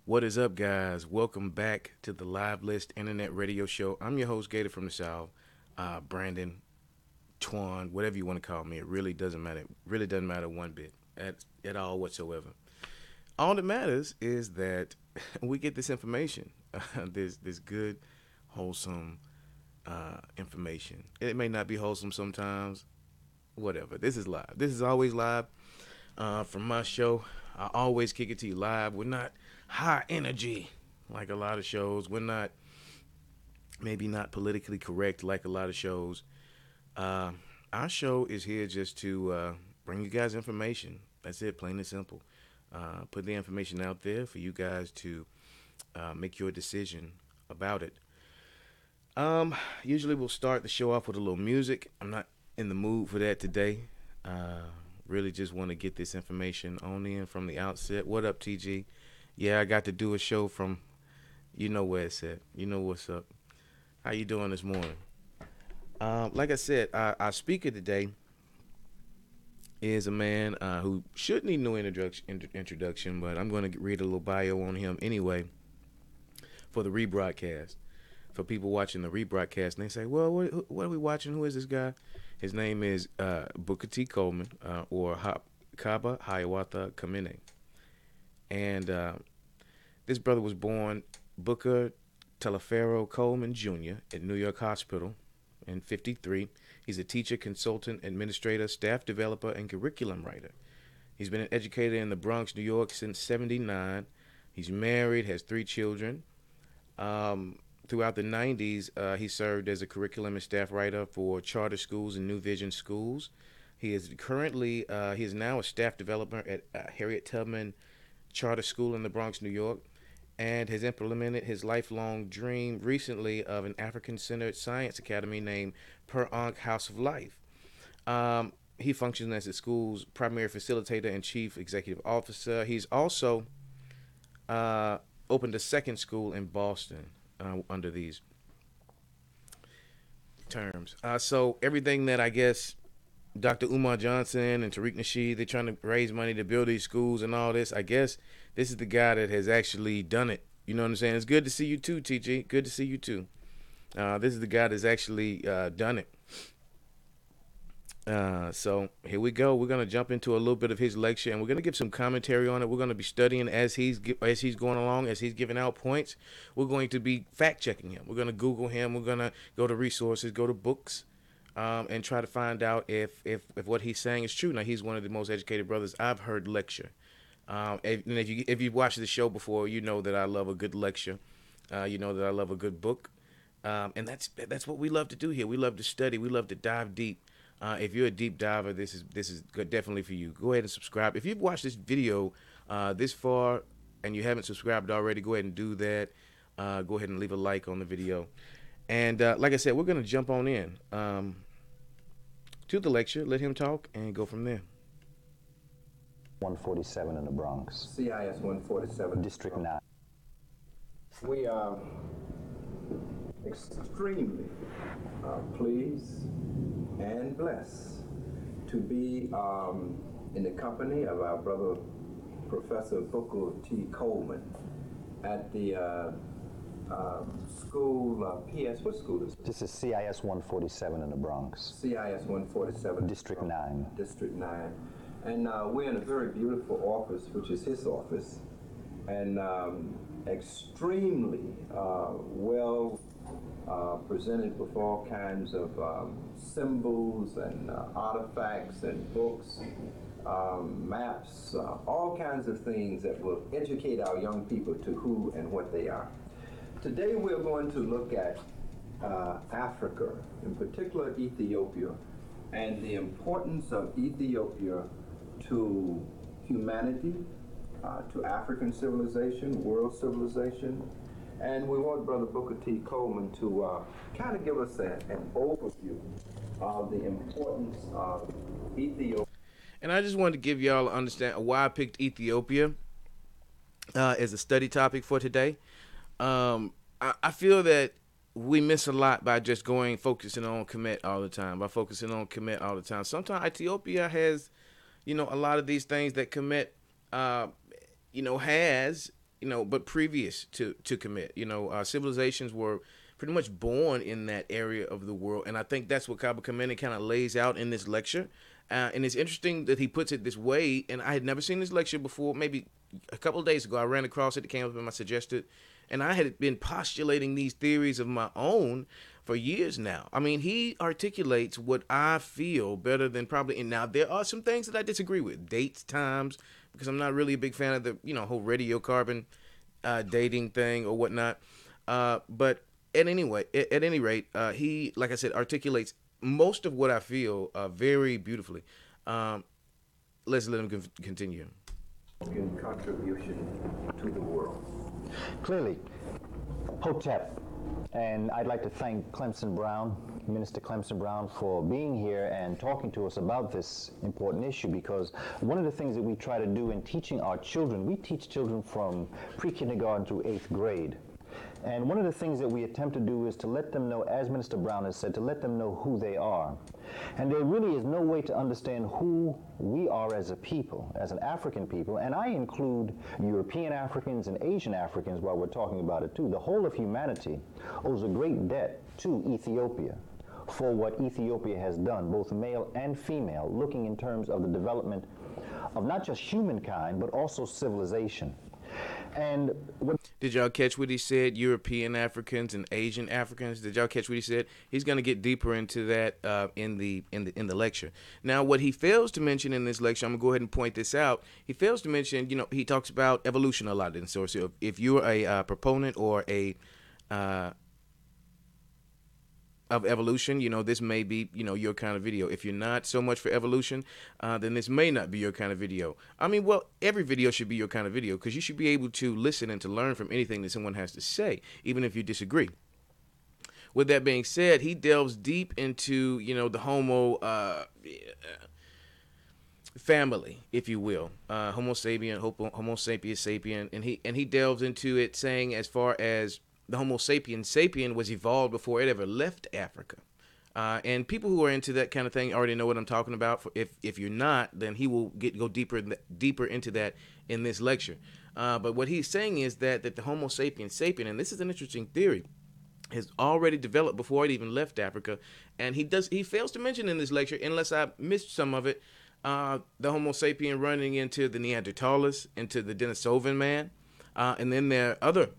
What is up, guys? Welcome back to the Live List Internet Radio Show. I'm your host, Gator from the South, Brandon, Twan, whatever you want to call me. It really doesn't matter. It really doesn't matter one bit at all whatsoever. All that matters is that we get this information. This good, wholesome information. It may not be wholesome sometimes. Whatever. This is live. This is always live from my show. I always kick it to you live. We're not high energy like a lot of shows. We're not maybe not politically correct like a lot of shows. Uh, our show is here just to bring you guys information. That's it, plain and simple. Put the information out there for you guys to make your decision about it. Usually we'll start the show off with a little music. I'm not in the mood for that today. Really just want to get this information on in from the outset. What up, TG? Yeah, I got to do a show from, you know where it's at. You know what's up. How you doing this morning? Like I said, our speaker today is a man who should need no introduction, but I'm going to read a little bio on him anyway for the rebroadcast. For people watching the rebroadcast, and they say, well, what are we watching? Who is this guy? His name is Booker T Coleman, or Kaba Hiawatha Kamene. And this brother was born Booker Telefero Coleman Jr. at New York Hospital in 1953. He's a teacher, consultant, administrator, staff developer, and curriculum writer. He's been an educator in the Bronx, New York since 1979. He's married, has 3 children. Throughout the 90s, he served as a curriculum and staff writer for charter schools and New Vision schools. He is now a staff developer at Harriet Tubman Charter School in the Bronx, New York, and has implemented his lifelong dream recently of an African-centered science academy named Per Ankh House of Life. He functions as the school's primary facilitator and chief executive officer. He's also opened a second school in Boston under these terms. So everything that I guess Dr. Umar Johnson and Tariq Nasheed, they're trying to raise money to build these schools and all this. I guess this is the guy that has actually done it. You know what I'm saying? It's good to see you too, TG. Good to see you too. This is the guy that's actually done it. So here we go. We're gonna jump into a little bit of his lecture, and we're gonna give some commentary on it. We're gonna be studying as he's going along, as he's giving out points. We're going to be fact checking him. We're gonna Google him. We're gonna go to resources, go to books, and try to find out if what he's saying is true. Now, he's one of the most educated brothers I've heard lecture. And if you've watched the show before, you know that I love a good lecture. You know that I love a good book, and that's what we love to do here. We love to study. We love to dive deep. If you're a deep diver, this is good, definitely for you. Go ahead and subscribe. If you've watched this video this far and you haven't subscribed already, go ahead and do that. Go ahead and leave a like on the video. And like I said, we're going to jump on in to the lecture, let him talk, and go from there. 147 in the Bronx. CIS 147. District 9. We are extremely pleased and blessed to be in the company of our brother Professor Booker T Coleman at the school, PS, what school is this? This is CIS 147 in the Bronx. CIS 147. District 9. District 9. And we're in a very beautiful office, which is his office, and extremely well presented with all kinds of symbols and artifacts and books, maps, all kinds of things that will educate our young people to who and what they are. Today we're going to look at Africa, in particular Ethiopia, and the importance of Ethiopia to humanity, to African civilization, world civilization. And we want Brother Booker T. Coleman to kind of give us an overview of the importance of Ethiopia. And I just wanted to give y'all an understand why I picked Ethiopia as a study topic for today. I feel that we miss a lot by just focusing on Kemet all the time, Sometimes Ethiopia has, a lot of these things that Kemet, has, but previous to Kemet. Civilizations were pretty much born in that area of the world, and I think that's what Kaba Kamene kind of lays out in this lecture. And it's interesting that he puts it this way, and I had never seen this lecture before. Maybe a couple of days ago, I ran across it. It came up in my suggested, and I had been postulating these theories of my own for years now. I mean, he articulates what I feel better than probably. And now there are some things that I disagree with, dates, times, because I'm not really a big fan of the whole radiocarbon dating thing or whatnot. But at any rate, he, like I said, articulates most of what I feel very beautifully. Let's let him continue. In contribution to the world. Clearly, Hotep. And I'd like to thank Clemson Brown, Minister Clemson Brown, for being here and talking to us about this important issue, because one of the things that we try to do in teaching our children, we teach children from pre-kindergarten through 8th grade. And one of the things that we attempt to do is to let them know, as Minister Brown has said, to let them know who they are. And there really is no way to understand who we are as a people, as an African people, and I include European Africans and Asian Africans while we're talking about it too. The whole of humanity owes a great debt to Ethiopia for what Ethiopia has done, both male and female, looking in terms of the development of not just humankind, but also civilization. And did y'all catch what he said? European Africans and Asian Africans. Did y'all catch what he said? He's going to get deeper into that in the lecture. Now, what he fails to mention in this lecture, I'm going to go ahead and point this out. He fails to mention, he talks about evolution a lot in source. So if you're a proponent or a of evolution, this may be, your kind of video. If you're not so much for evolution, then this may not be your kind of video. I mean, well, every video should be your kind of video, because you should be able to listen and to learn from anything that someone has to say, even if you disagree. With that being said, he delves deep into, the Homo family, if you will, Homo sapien, Homo sapiens sapien, and he delves into it, saying as far as the Homo sapien was evolved before it ever left Africa. And people who are into that kind of thing already know what I'm talking about. If you're not, then he will go deeper into that in this lecture. But what he's saying is that the Homo sapien, and this is an interesting theory, has already developed before it even left Africa. And he fails to mention in this lecture, unless I missed some of it, the Homo sapien running into the Neanderthals, into the Denisovan man. And then there are other,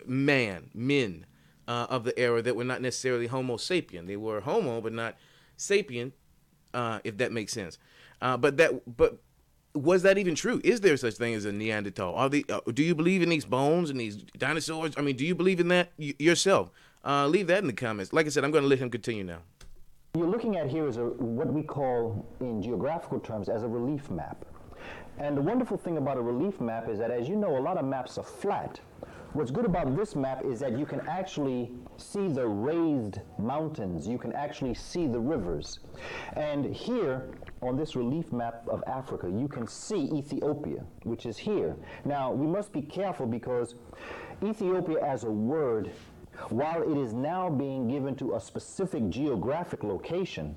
men of the era that were not necessarily Homo sapien. They were Homo, but not sapien, if that makes sense. But was that even true? Is there such thing as a Neanderthal? Do you believe in these bones and these dinosaurs? I mean, do you believe in that yourself? Leave that in the comments. Like I said, I'm going to let him continue now. You're looking at here is what we call, in geographical terms, as a relief map. And the wonderful thing about a relief map is that, as you know, a lot of maps are flat. What's good about this map is that you can actually see the raised mountains. You can actually see the rivers. And here, on this relief map of Africa, you can see Ethiopia, which is here. Now, we must be careful, because Ethiopia as a word, while it is now being given to a specific geographic location,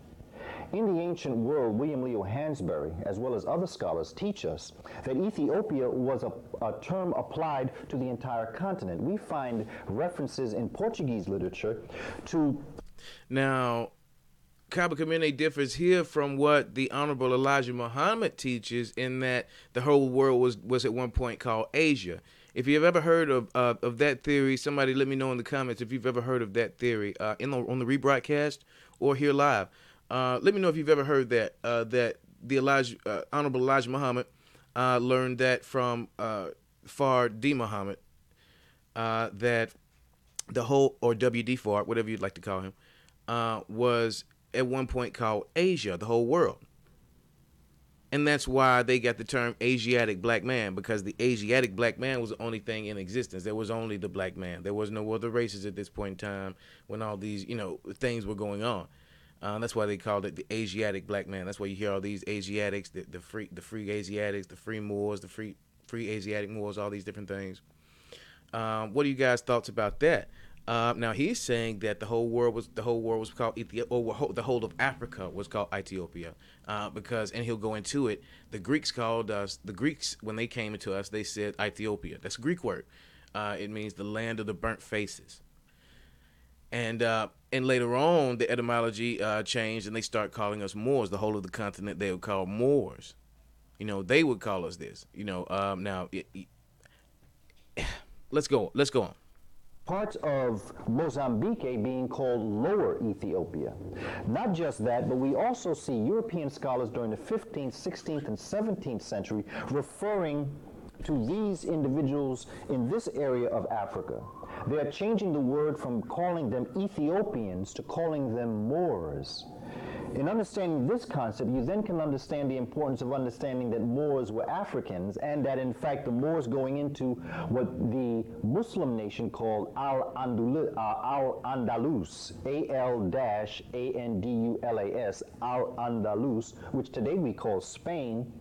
in the ancient world, William Leo Hansberry, as well as other scholars, teach us that Ethiopia was a term applied to the entire continent. We find references in Portuguese literature to... Now, Kaba Kamene differs here from what the Honorable Elijah Muhammad teaches, in that the whole world was at one point called Asia. If you've ever heard of that theory, somebody let me know in the comments if you've ever heard of that theory on the rebroadcast or here live. Let me know if you've ever heard that the Honorable Elijah Muhammad learned that from Fard D. Muhammad, that the whole, or W.D. Fard, whatever you'd like to call him, was at one point called Asia, the whole world. And that's why they got the term Asiatic black man, because the Asiatic black man was the only thing in existence. There was only the black man. There was no other races at this point in time when all these, things were going on. That's why they called it the Asiatic black man. That's why you hear all these Asiatics, the free Asiatics, the free Moors, the free Asiatic Moors, all these different things. What are you guys' thoughts about that? Now he's saying that the whole world was called Ethiopia, or the whole of Africa was called Ethiopia, because, and he'll go into it. The Greeks when they came into us, they said Ethiopia. That's a Greek word. It means the land of the burnt faces. And later on, the etymology changed, and they start calling us Moors. The whole of the continent they would call Moors. They would call us this. Now let's go on. Parts of Mozambique being called Lower Ethiopia. Not just that, but we also see European scholars during the 15th, 16th, and 17th century referring to these individuals in this area of Africa. They are changing the word from calling them Ethiopians to calling them Moors. In understanding this concept, you then can understand the importance of understanding that Moors were Africans, and that in fact the Moors going into what the Muslim nation called Al-Andalus, Al-Andalus, Al-Andalus, which today we call Spain,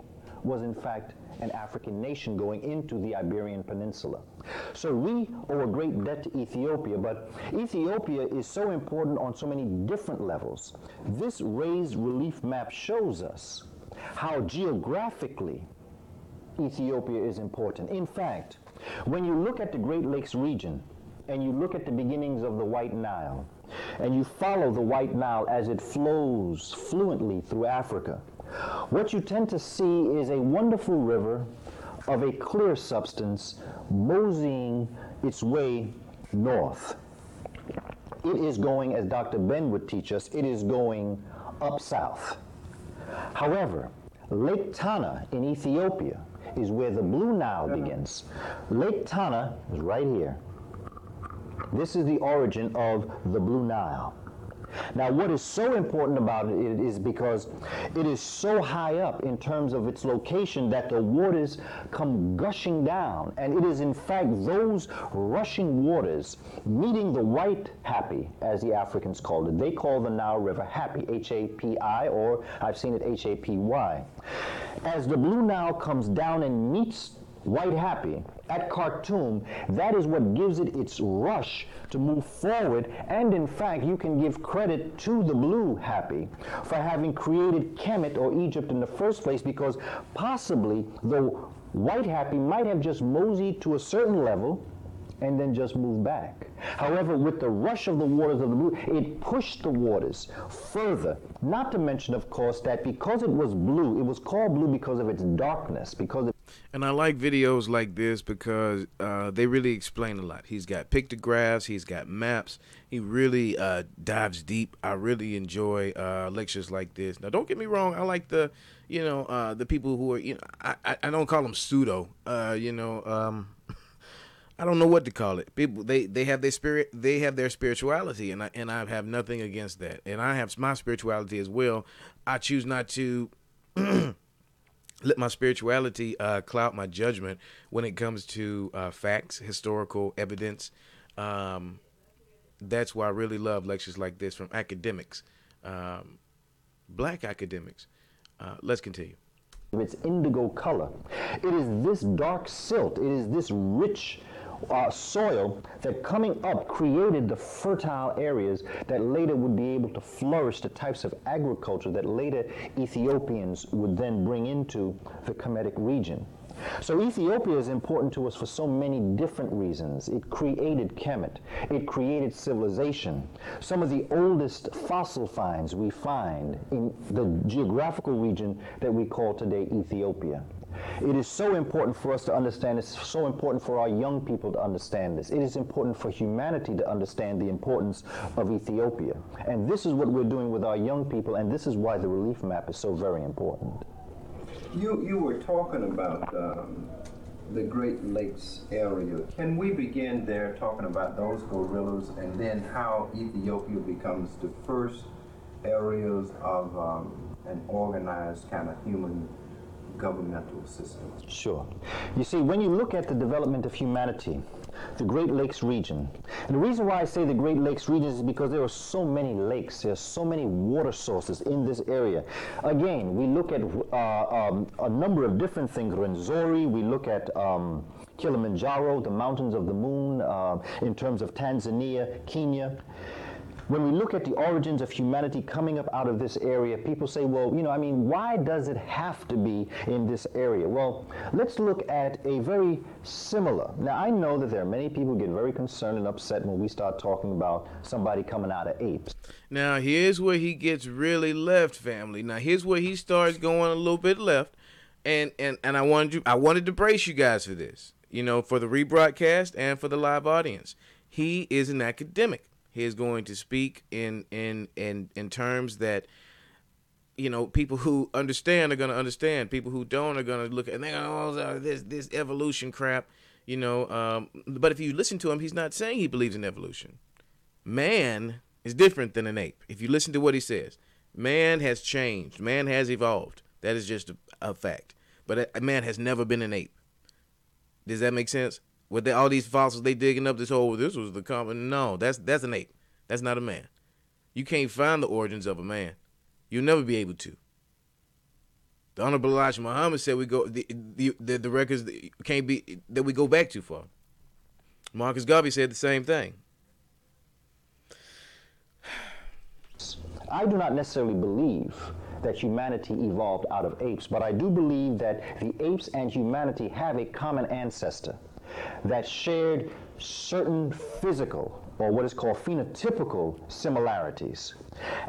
was in fact an African nation going into the Iberian Peninsula. So we owe a great debt to Ethiopia, but Ethiopia is so important on so many different levels. This raised relief map shows us how geographically Ethiopia is important. In fact, when you look at the Great Lakes region, and you look at the beginnings of the White Nile, and you follow the White Nile as it flows fluently through Africa, what you tend to see is a wonderful river of a clear substance moseying its way north. It is going, as Dr. Ben would teach us, it is going up south. However, Lake Tana in Ethiopia is where the Blue Nile begins. Lake Tana is right here. This is the origin of the Blue Nile. Now, what is so important about it is because it is so high up in terms of its location that the waters come gushing down, and it is in fact those rushing waters meeting the White Happy, as the Africans called it. They call the Nile River Happy, H-A-P-I, or I've seen it H-A-P-Y. As the Blue Nile comes down and meets White Happy at Khartoum, that is what gives it its rush to move forward. And in fact, you can give credit to the Blue Happy for having created Kemet, or Egypt, in the first place, because possibly the White Happy might have just moseyed to a certain level and then just moved back. However, with the rush of the waters of the Blue, it pushed the waters further. Not to mention, of course, that because it was blue, it was called blue because of its darkness, because And I like videos like this because they really explain a lot. He's got pictographs, he's got maps. He really dives deep. I really enjoy lectures like this. Now, don't get me wrong. I like the people who are, I don't call them pseudo, I don't know what to call it. People, they have their spirit, they have their spirituality, and I have nothing against that. And I have my spirituality as well. I choose not to let my spirituality cloud my judgment when it comes to facts, historical evidence. That's why I really love lectures like this from academics, black academics. Let's continue. its indigo color. It is this dark silt, it is this rich soil that coming up created the fertile areas that later would be able to flourish the types of agriculture that later Ethiopians would then bring into the Kemetic region. So Ethiopia is important to us for so many different reasons. It created Kemet. It created civilization. Some of the oldest fossil finds we find in the geographical region that we call today Ethiopia. It is so important for us to understand. It's so important for our young people to understand this. It is important for humanity to understand the importance of Ethiopia. And this is what we're doing with our young people, and this is why the relief map is so very important. You were talking about the Great Lakes area. Can we begin there talking about those gorillas and then how Ethiopia becomes the first areas of an organized kind of human governmental system. Sure. You see, when you look at the development of humanity, the Great Lakes region, and the reason why I say the Great Lakes region is because there are so many lakes, there are so many water sources in this area. Again, we look at a number of different things. Rwenzori, we look at Kilimanjaro, the mountains of the moon, in terms of Tanzania, Kenya. When we look at the origins of humanity coming up out of this area, people say, well, why does it have to be in this area? Well, let's look at a very similar. Now, I know that there are many people who get very concerned and upset when we start talking about somebody coming out of apes. Now, here's where he gets really left, family. Now, here's where he starts going a little bit left. And I wanted to brace you guys for this, for the rebroadcast and for the live audience. He is an academic. He is going to speak in terms that, people who understand are going to understand. People who don't are going to look at, and they're going, oh, this evolution crap, But if you listen to him, he's not saying he believes in evolution. Man is different than an ape. If you listen to what he says, man has changed. Man has evolved. That is just a fact. But a man has never been an ape. Does that make sense? With all these fossils they digging up, this was the common. No, that's an ape. That's not a man. You can't find the origins of a man. You'll never be able to. The Honorable Elijah Muhammad said the records can't be that we go back too far. Marcus Garvey said the same thing. I do not necessarily believe that humanity evolved out of apes, but I do believe that the apes and humanity have a common ancestor that shared certain physical, or what is called phenotypical similarities.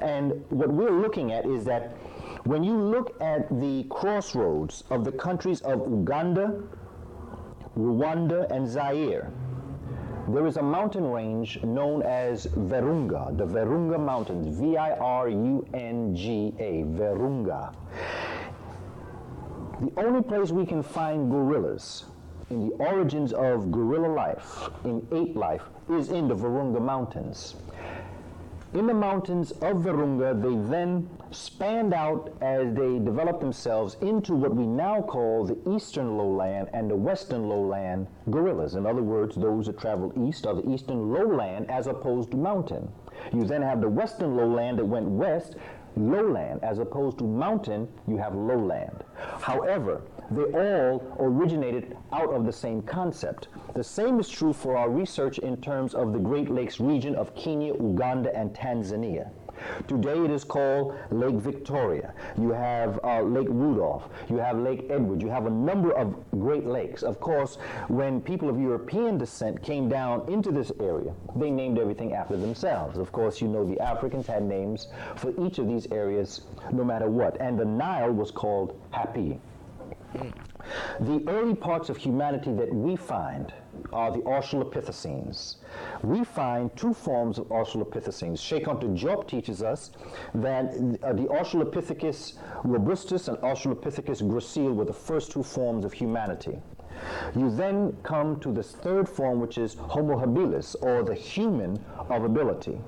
And what we're looking at is that when you look at the crossroads of the countries of Uganda, Rwanda, and Zaire, there is a mountain range known as Virunga, the Virunga Mountains, Virunga, Virunga. The only place we can find gorillas in the origins of gorilla life, in ape life, is in the Virunga Mountains. In the mountains of Virunga, they then spanned out as they developed themselves into what we now call the eastern lowland and the western lowland gorillas. In other words, those that travel east are the eastern lowland as opposed to mountain. You then have the western lowland that went west, lowland, as opposed to mountain, you have lowland. However, they all originated out of the same concept. The same is true for our research in terms of the Great Lakes region of Kenya, Uganda, and Tanzania. Today it is called Lake Victoria. You have Lake Rudolph. You have Lake Edward. You have a number of Great Lakes. Of course, when people of European descent came down into this area, they named everything after themselves. Of course, the Africans had names for each of these areas no matter what. And the Nile was called Hapi. The early parts of humanity that we find are the Australopithecines. We find two forms of Australopithecines. Sheikh Anta Diop teaches us that the Australopithecus robustus and Australopithecus gracile were the first two forms of humanity. You then come to this third form, which is Homo Habilis, or the human of ability.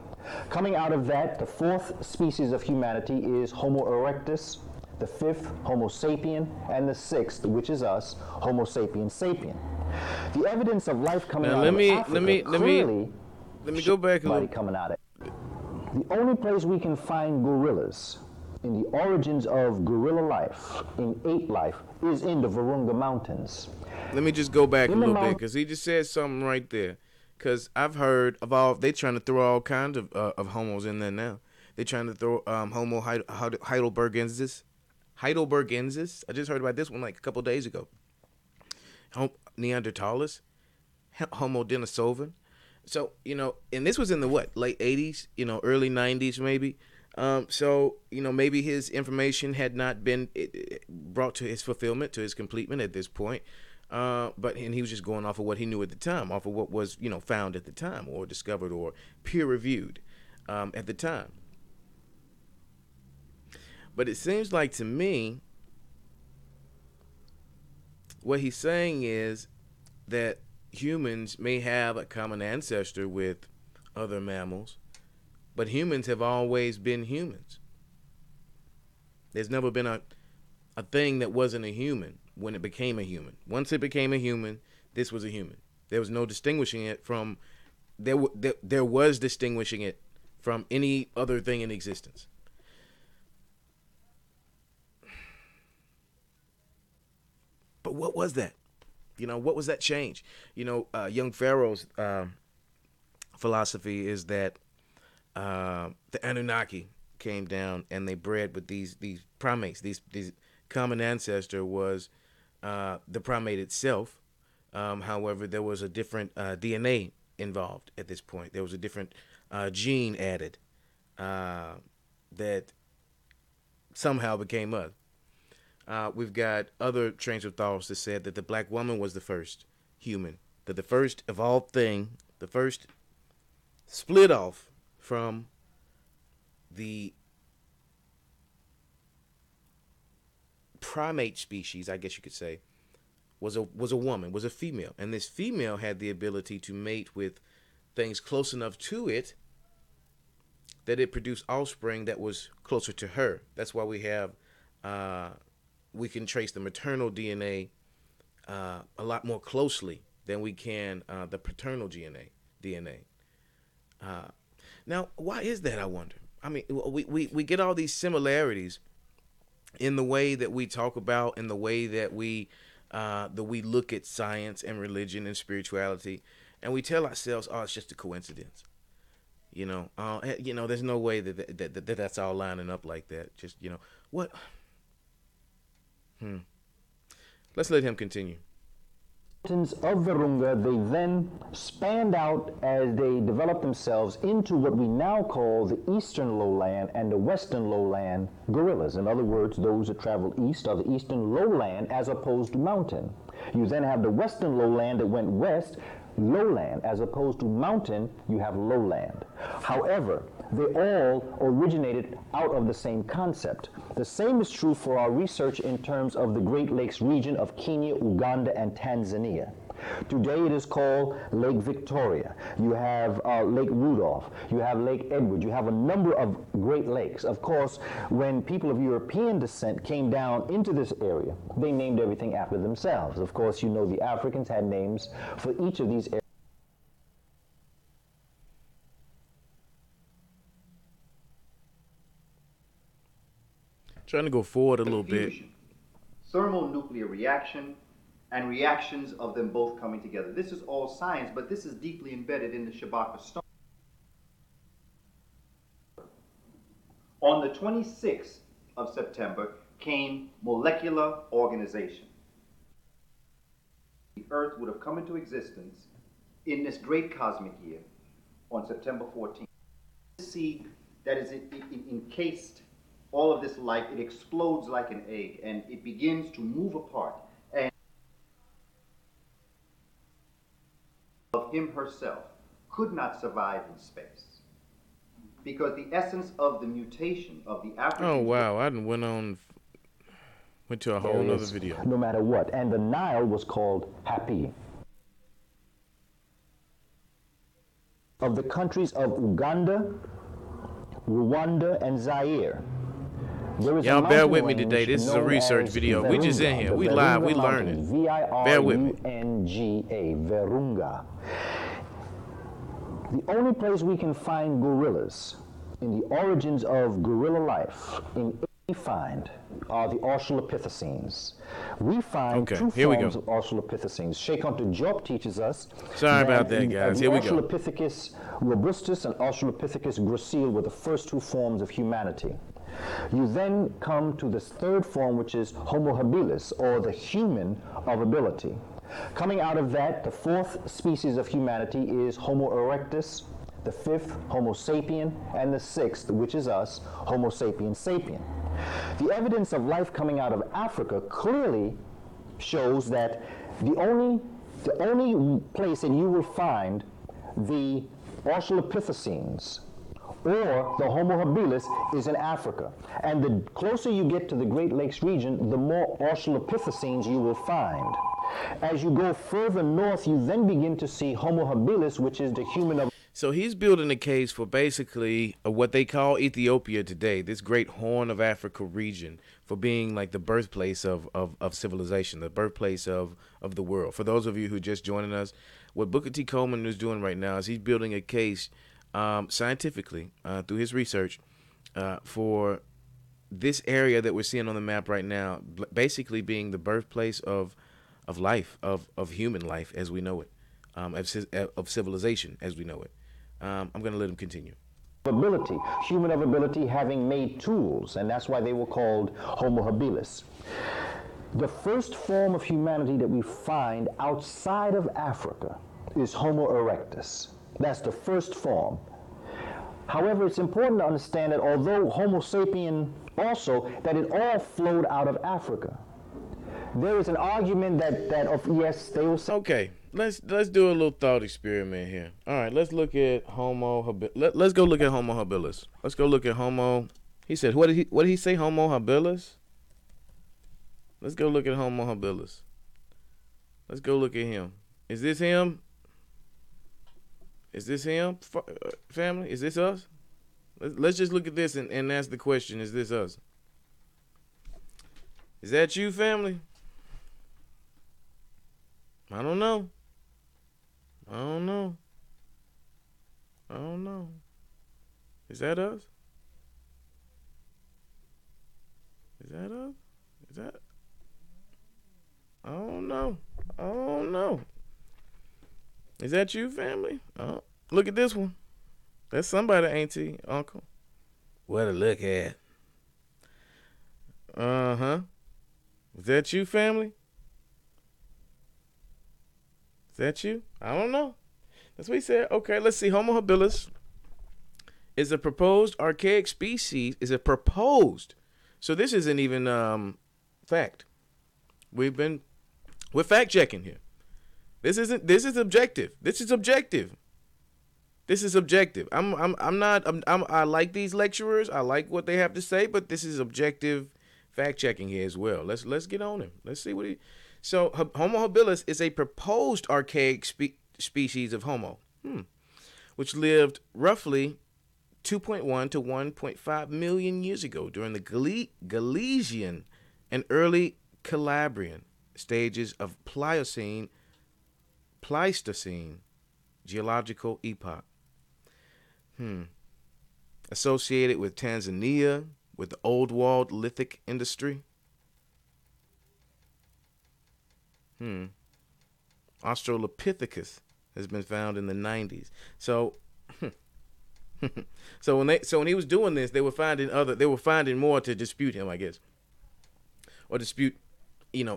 Coming out of that, the fourth species of humanity is Homo erectus, the fifth, Homo sapien, and the sixth, which is us, Homo sapiens sapien. The evidence of life coming out of Africa clearly let me go back a little. Coming out of the only place we can find gorillas in the origins of gorilla life, in ape life, is in the Virunga Mountains. Let me just go back a little bit, because he just said something right there. Because I've heard of they're trying to throw all kinds of homos in there now. They're trying to throw Homo heidelbergensis. I just heard about this one like a couple days ago. Neanderthals, Homo Denisovan. So, and this was in the late 80s, early 90s maybe. So, maybe his information had not been brought to his fulfillment, to his completement at this point. And he was just going off of what he knew at the time, off of what was, found at the time, or discovered, or peer reviewed at the time. But it seems like to me, what he's saying is that humans may have a common ancestor with other mammals, but humans have always been humans. There's never been a a thing that wasn't a human when it became a human. Once it became a human, this was a human. There was no distinguishing it from, there was distinguishing it from any other thing in existence. But what was that? What was that change? Young Pharaoh's philosophy is that the Anunnaki came down and they bred with these primates. These common ancestor was the primate itself. However, there was a different DNA involved at this point. There was a different gene added that somehow became us. We've got other trains of thoughts that said that the black woman was the first human, that the first evolved thing, the first split off from the primate species, I guess you could say, was a woman, was a female. And this female had the ability to mate with things close enough to it that it produced offspring that was closer to her. That's why we can trace the maternal DNA a lot more closely than we can the paternal DNA. Now, why is that, I wonder? I mean, we get all these similarities in the way that we talk about, in the way that we look at science and religion and spirituality, and we tell ourselves, oh, it's just a coincidence. There's no way that's all lining up like that. Just, what? Let's let him continue. Mountains of Virunga, they then spanned out as they developed themselves into what we now call the eastern lowland and the western lowland gorillas. In other words, those that travel east are the eastern lowland as opposed to mountain. You then have the western lowland that went west, lowland. As opposed to mountain, you have lowland. However, they all originated out of the same concept. The same is true for our research in terms of the Great Lakes region of Kenya, Uganda, and Tanzania. Today it is called Lake Victoria. You have Lake Rudolph. You have Lake Edward. You have a number of Great Lakes. Of course, when people of European descent came down into this area, they named everything after themselves. Of course, the Africans had names for each of these areas. Trying to go forward a little bit. Thermonuclear reaction and reactions of them both coming together. This is all science, but this is deeply embedded in the Shabaka stone. On the 26th of September came molecular organization. The Earth would have come into existence in this great cosmic year on September 14th. See that is encased all of this light, it explodes like an egg, and it begins to move apart. And of him herself could not survive in space, because the essence of the mutation of the African... Oh, wow. I went to a whole other video. No matter what. And the Nile was called Hapi. Of the countries of Uganda, Rwanda, and Zaire, y'all bear with me today. This is a research video. We just in here. We live. We learning. Bear with me. Virunga, Virunga. The only place we can find gorillas in the origins of gorilla life we find are the Australopithecines. We find two forms of Australopithecines. Sheikh Hunter Diop teaches us. Sorry about that, guys. Here we go. Australopithecus robustus and Australopithecus gracile were the first two forms of humanity. You then come to this third form, which is Homo Habilis, or the human of ability. Coming out of that, the fourth species of humanity is Homo erectus, the fifth, Homo sapien, and the sixth, which is us, Homo sapiens sapien. The evidence of life coming out of Africa clearly shows that the only place that you will find the Australopithecines or the Homo habilis is in Africa. And the closer you get to the Great Lakes region, the more Australopithecines you will find. As you go further north, you then begin to see Homo habilis, which is the human of... So he's building a case for basically what they call Ethiopia today, this great Horn of Africa region, for being like the birthplace of civilization, the birthplace of the world. For those of you who are just joining us, what Booker T Coleman is doing right now is he's building a case scientifically through his research for this area that we're seeing on the map right now, basically being the birthplace of life, of human life as we know it, of civilization as we know it. I'm going to let him continue. Ability, human of ability, having made tools, and that's why they were called Homo Habilis. The first form of humanity that we find outside of Africa is Homo erectus. That's the first form. However, it's important to understand that although Homo sapien also, that it all flowed out of Africa. There is an argument yes, they will say. Okay, let's do a little thought experiment here. All right, let's look at let's go look at Homo habilis. Let's go look at Homo. He said, what did he say? Homo habilis. Let's go look at Homo habilis. Let's go look at him. Is this him? Is this him, family? Is this us? Let's just look at this and ask the question: is this us? Is that you, family? I don't know. I don't know. I don't know. Is that us? Is that us? Is that? I don't know. I don't know. Is that you, family? Oh, look at this one. That's somebody, auntie, uncle. What to look at? Uh-huh. Is that you, family? Is that you? I don't know. That's what he said. Okay, let's see. Homo habilis is a proposed archaic species. Is a proposed. So this isn't even fact. We're fact checking here. This is objective. This is objective. This is objective. I like these lecturers. I like what they have to say, but this is objective fact checking here as well. Let's get on him. Let's see what he. So Homo habilis is a proposed archaic species of Homo, which lived roughly 2.1 to 1.5 million years ago during the Galician and early Calabrian stages of Pleistocene geological epoch. Associated with Tanzania, with the Old World lithic industry. Australopithecus has been found in the 90s. So when he was doing this, they were finding more to dispute him, I guess. Or dispute,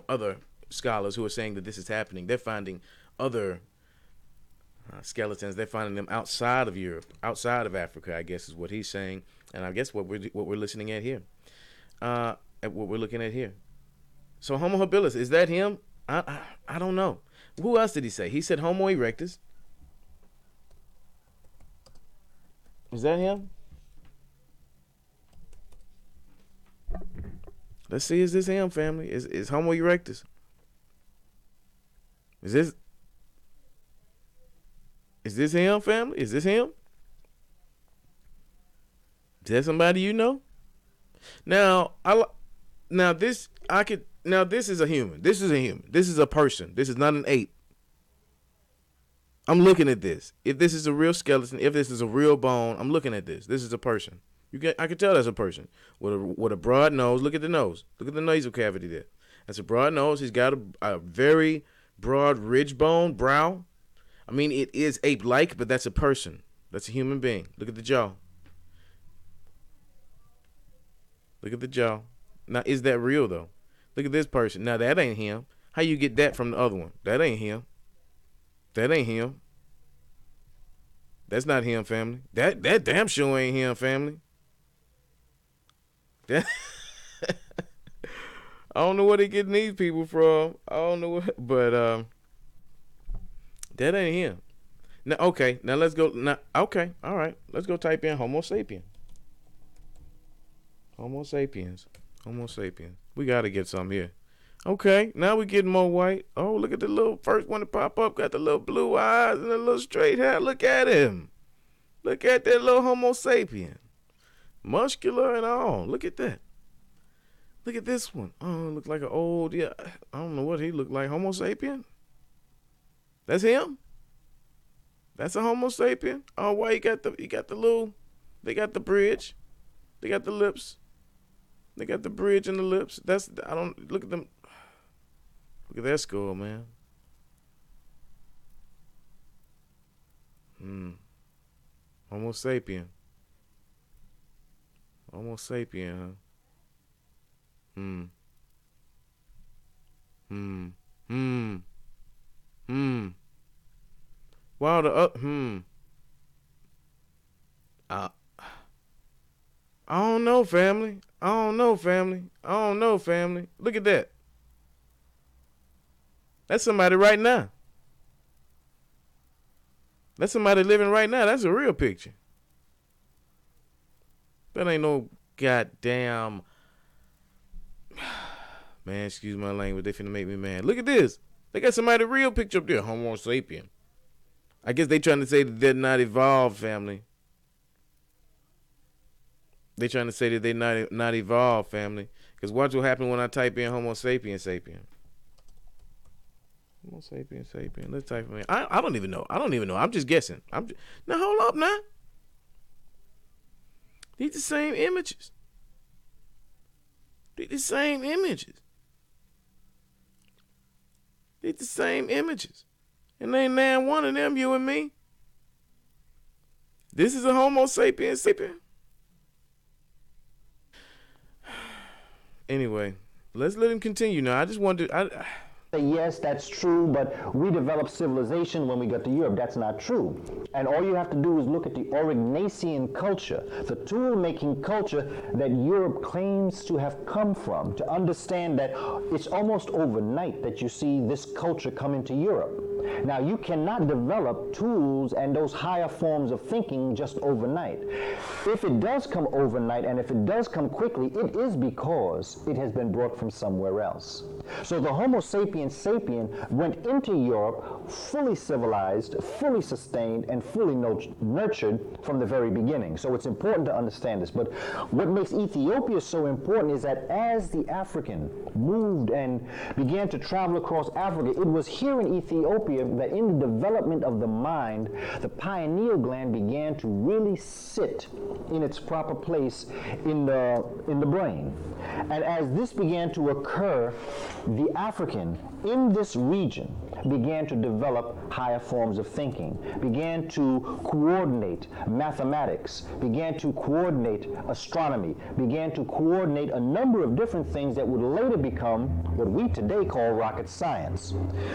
other scholars who are saying that this is happening. They're finding other skeletons. They're finding them outside of Europe, outside of Africa, I guess is what he's saying. And I guess what we're listening at here. At what we're looking at here. So Homo habilis, is that him? I don't know. Who else did he say? He said Homo erectus. Is that him? Let's see, is this him, family? Is Homo erectus? Is this him, family? Is this him? Is that somebody you know? Now this is a human. This is a human. This is a person. This is not an ape. I'm looking at this. If this is a real skeleton, if this is a real bone, I'm looking at this. This is a person. I can tell that's a person with a broad nose. Look at the nose. Look at the nasal cavity there. That's a broad nose. He's got a very broad ridge bone brow. I mean, it is ape-like, but that's a person. That's a human being. Look at the jaw. Look at the jaw. Now, is that real, though? Look at this person. Now, that ain't him. How you get that from the other one? That ain't him. That ain't him. That's not him, family. That damn sure ain't him, family. That I don't know where they getting these people from. I don't know what, but that ain't him. Now, okay. Now let's go. Now, okay. All right. Let's go type in Homo sapien. Homo sapiens. Homo sapiens. We got to get some here. Okay. Now we're getting more white. Oh, look at the little first one to pop up. Got the little blue eyes and the little straight hair. Look at him. Look at that little Homo sapien. Muscular and all. Look at that. Look at this one. Oh, it looks like an old, yeah, I don't know what he looked like. Homo sapien? That's him? That's a Homo sapien? Oh, why he got the little, they got the bridge. They got the lips. They got the bridge and the lips. Look at them. Look at that skull, man. Homo sapien. Homo sapien, huh? Wow, I don't know, family. I don't know, family. I don't know, family. Look at that. That's somebody right now. That's somebody living right now. That's a real picture. That ain't no goddamn. Man, excuse my language. They finna make me mad. Look at this. They got somebody real picture up there. Homo sapien. I guess they trying to say that they're not evolved, family. They trying to say that they not evolved, family. Because watch what happens when I type in Homo sapien sapien. Homo sapien sapien. Let's type in. I don't even know. I'm just guessing. Now hold up now. These the same images. These the same images. These the same images. And ain't nan one of them, you and me. This is a Homo sapien sapien. Anyway, let's let him continue now. I just wanted to... Yes, that's true, but we developed civilization when we got to Europe. That's not true. And all you have to do is look at the Aurignacian culture, the tool-making culture that Europe claims to have come from, to understand that it's almost overnight that you see this culture come into Europe. Now, you cannot develop tools and those higher forms of thinking just overnight. If it does come overnight, and if it does come quickly, it is because it has been brought from somewhere else. So the Homo sapiens sapien went into Europe fully civilized, fully sustained, and fully nurtured from the very beginning. So it's important to understand this. But what makes Ethiopia so important is that as the African moved and began to travel across Africa, it was here in Ethiopia that in the development of the mind, the pineal gland began to really sit in its proper place in the brain. And as this began to occur, the African in this region began to develop higher forms of thinking, began to coordinate mathematics, began to coordinate astronomy, began to coordinate a number of different things that would later become what we today call rocket science.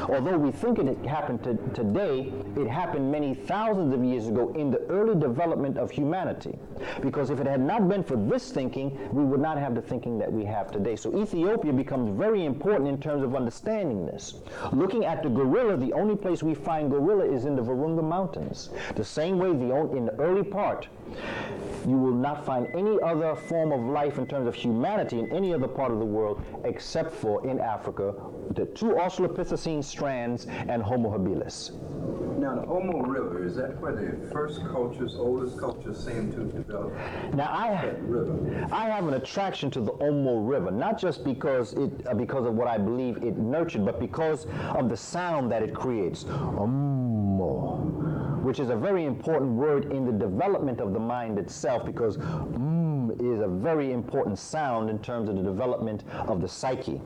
Although we think it happened today, it happened many thousands of years ago in the early development of humanity. Because if it had not been for this thinking, we would not have the thinking that we have today. So Ethiopia becomes very important in terms of understanding this. Looking at the gorilla, the only place we find gorilla is in the Virunga Mountains. The same way in the early part, you will not find any other form of life in terms of humanity in any other part of the world except for in Africa, the two Australopithecine strands and Homo habilis. Now, the Omo River, is that where the first cultures, oldest cultures seem to develop? Now, I have an attraction to the Omo River, not just because of what I believe it nurtured, but because of the sound that it creates. Omo, which is a very important word in the development of the mind itself, because is a very important sound in terms of the development of the psyche.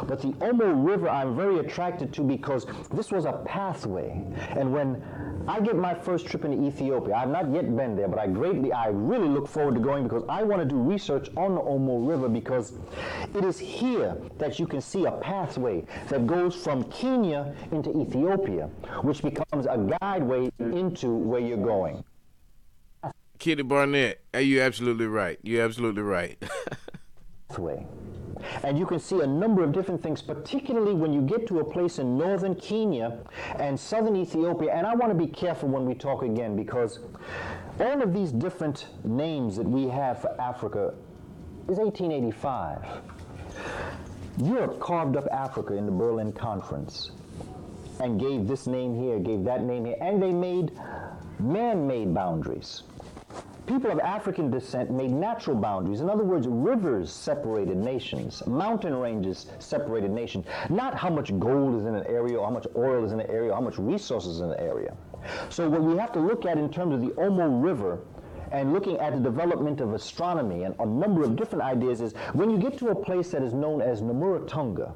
But the Omo River I'm very attracted to because this was a pathway. And when I get my first trip into Ethiopia, I've not yet been there, but I really look forward to going because I want to do research on the Omo River because it is here that you can see a pathway that goes from Kenya into Ethiopia, which becomes a guideway into where you're going. Kitty Barnett, you're absolutely right. You're absolutely right. And you can see a number of different things, particularly when you get to a place in northern Kenya and southern Ethiopia. And I want to be careful when we talk again because all of these different names that we have for Africa is 1885. Europe carved up Africa in the Berlin Conference. and gave this name here, gave that name here, and they made man-made boundaries. People of African descent made natural boundaries. In other words, rivers separated nations, mountain ranges separated nations. Not how much gold is in an area, or how much oil is in an area, or how much resources in an area. So what we have to look at in terms of the Omo River and looking at the development of astronomy and a number of different ideas is when you get to a place that is known as Namuratunga,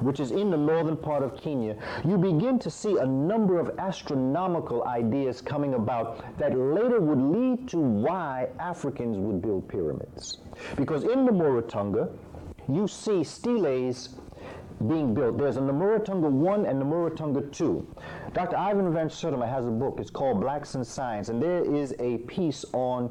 which is in the northern part of Kenya, you begin to see a number of astronomical ideas coming about that later would lead to why Africans would build pyramids. Because in Namuratunga, you see steles being built. There's a Namuratunga 1 and Namuratunga 2. Dr. Ivan Van Sertima has a book. It's called Blacks in Science, and there is a piece on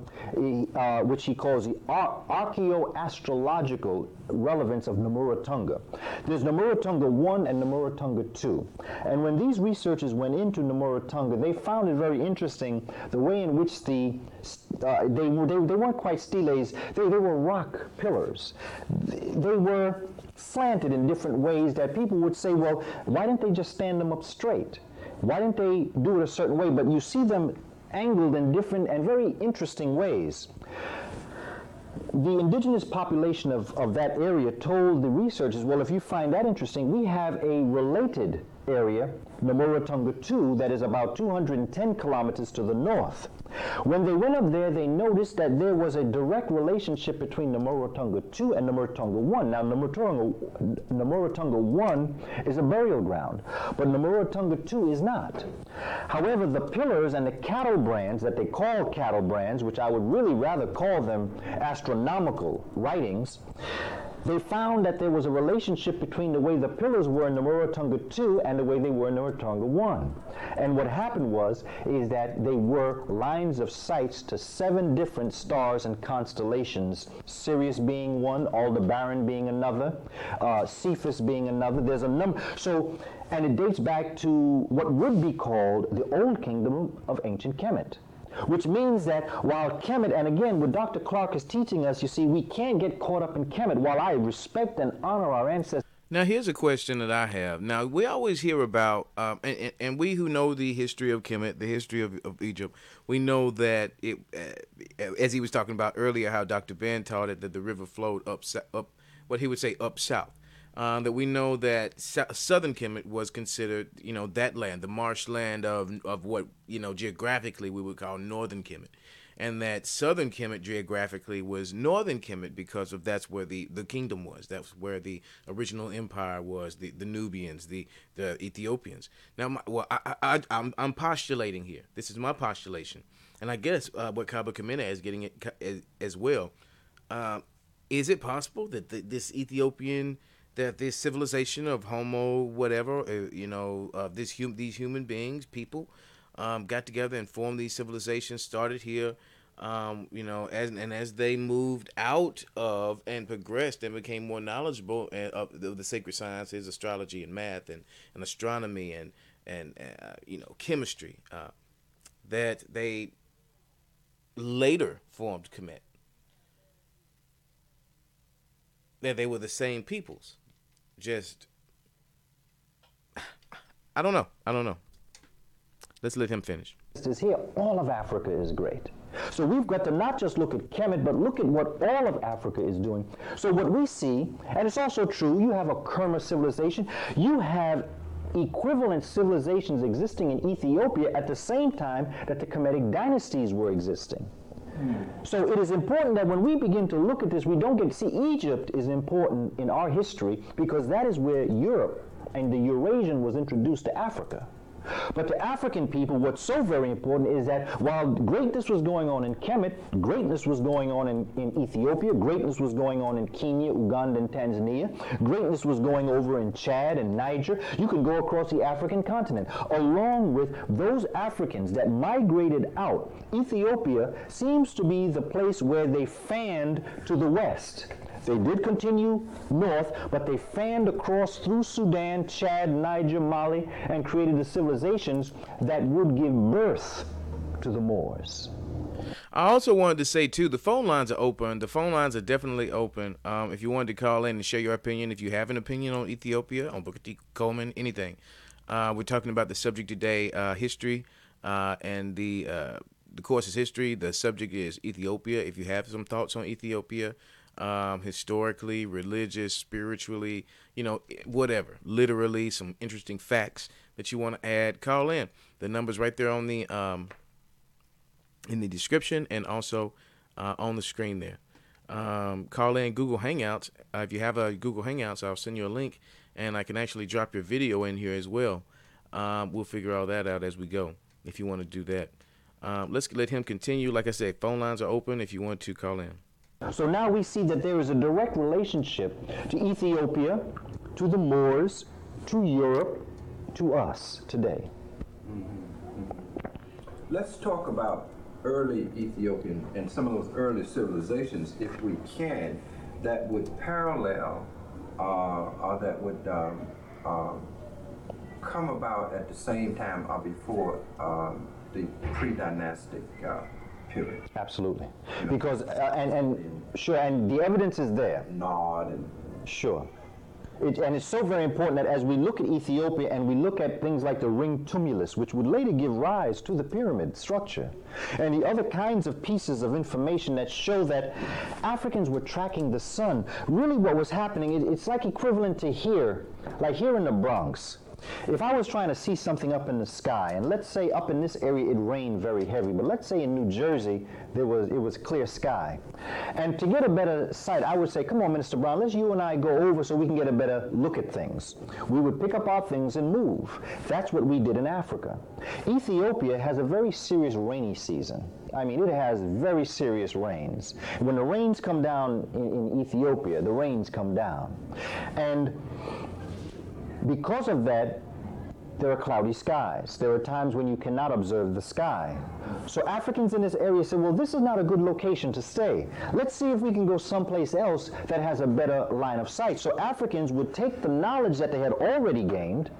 which he calls the archaeoastrological relevance of Namuratunga. There's Namuratunga 1 and Namuratunga 2. And when these researchers went into Namuratunga, they found it very interesting the way in which they weren't quite steles, they were rock pillars. They were slanted in different ways that people would say, well, why didn't they just stand them up straight? Why didn't they do it a certain way? But you see them angled in different and very interesting ways. The indigenous population of that area told the researchers, well, if you find that interesting, we have a related area, Namuratunga 2, that is about 210 kilometers to the north. When they went up there, they noticed that there was a direct relationship between Namuratunga 2 and Namuratunga 1. Now, Namuratunga 1 is a burial ground, but Namuratunga 2 is not. However, the pillars and the cattle brands that they call cattle brands, which I would really rather call them astronomical writings, they found that there was a relationship between the way the pillars were in Namuratunga 2 and the way they were in Namuratunga 1. And what happened is that they were lines of sights to 7 different stars and constellations, Sirius being one, Aldebaran being another, Cephas being another. There's a number. So, and it dates back to what would be called the Old Kingdom of Ancient Kemet. Which means that while Kemet, and again, what Dr. Clark is teaching us, you see, we can't get caught up in Kemet. While I respect and honor our ancestors. Now, here's a question that I have. Now, we always hear about, and we who know the history of Kemet, the history of Egypt, we know that, it, as he was talking about earlier, how Dr. Ben taught it, that the river flowed up, what he would say, up south. That we know that southern Kemet was considered, that land, the marshland of what, geographically we would call northern Kemet. And that southern Kemet geographically was northern Kemet because that's where the kingdom was. That's where the original empire was, the Nubians, the Ethiopians. Now, I'm postulating here. This is my postulation. And I guess what Kaba Kamene is getting at as well. Is it possible that this Ethiopian... that this civilization of Homo whatever, these human beings, people, got together and formed these civilizations, started here, as they moved out of and progressed and became more knowledgeable of the sacred sciences, astrology and math and astronomy and chemistry, that they later formed Kemet. That they were the same peoples. Just, I don't know. Let's let him finish. Is here, all of Africa is great. So we've got to not just look at Kemet, but look at what all of Africa is doing. So what we see, and it's also true, you have a Kerma civilization, you have equivalent civilizations existing in Ethiopia at the same time that the Kemetic dynasties were existing. So it is important that when we begin to look at this, we don't see Egypt is important in our history because that is where Europe and the Eurasian was introduced to Africa. But to African people, what's so very important is that while greatness was going on in Kemet, greatness was going on in Ethiopia, greatness was going on in Kenya, Uganda, and Tanzania, greatness was going over in Chad and Niger. You can go across the African continent. Along with those Africans that migrated out, Ethiopia seems to be the place where they fanned to the west. They did continue north, but they fanned across through Sudan, Chad, Niger, Mali, and created the civilizations that would give birth to the Moors. I also wanted to say, too, the phone lines are open. The phone lines are definitely open. If you wanted to call in and share your opinion, if you have an opinion on Ethiopia, on Booker T Coleman, anything, We're talking about the subject today, history, and the course is history. The subject is Ethiopia. If you have some thoughts on Ethiopia, historically, religious, spiritually, whatever, literally, some interesting facts that you want to add, call in. The number's right there on the in the description and also on the screen there. Call in Google Hangouts. If you have a Google Hangouts, I'll send you a link, and I can actually drop your video in here as well. We'll figure all that out as we go if you want to do that. Let's let him continue. Like I said, phone lines are open if you want to call in. So now we see that there is a direct relationship to Ethiopia, to the Moors, to Europe, to us today. Let's talk about early Ethiopian and some of those early civilizations, if we can, that would parallel or that would come about at the same time or before the pre-dynastic period. Absolutely. Because, and sure, and the evidence is there. Nod and Sure. And it's so very important that as we look at Ethiopia and we look at things like the ring tumulus, which would later give rise to the pyramid structure, and the other kinds of pieces of information that show that Africans were tracking the sun, really what was happening, it's like equivalent to here, like here in the Bronx. If I was trying to see something up in the sky, and let's say up in this area it rained very heavy, but let's say in New Jersey it was clear sky. And to get a better sight, I would say, come on, Minister Brown, let's you and I go over so we can get a better look at things. We would pick up our things and move. That's what we did in Africa. Ethiopia has a very serious rainy season. I mean, it has very serious rains. When the rains come down in Ethiopia, the rains come down. And because of that, there are cloudy skies. There are times when you cannot observe the sky. So Africans in this area said, well, this is not a good location to stay. Let's see if we can go someplace else that has a better line of sight. So Africans would take the knowledge that they had already gained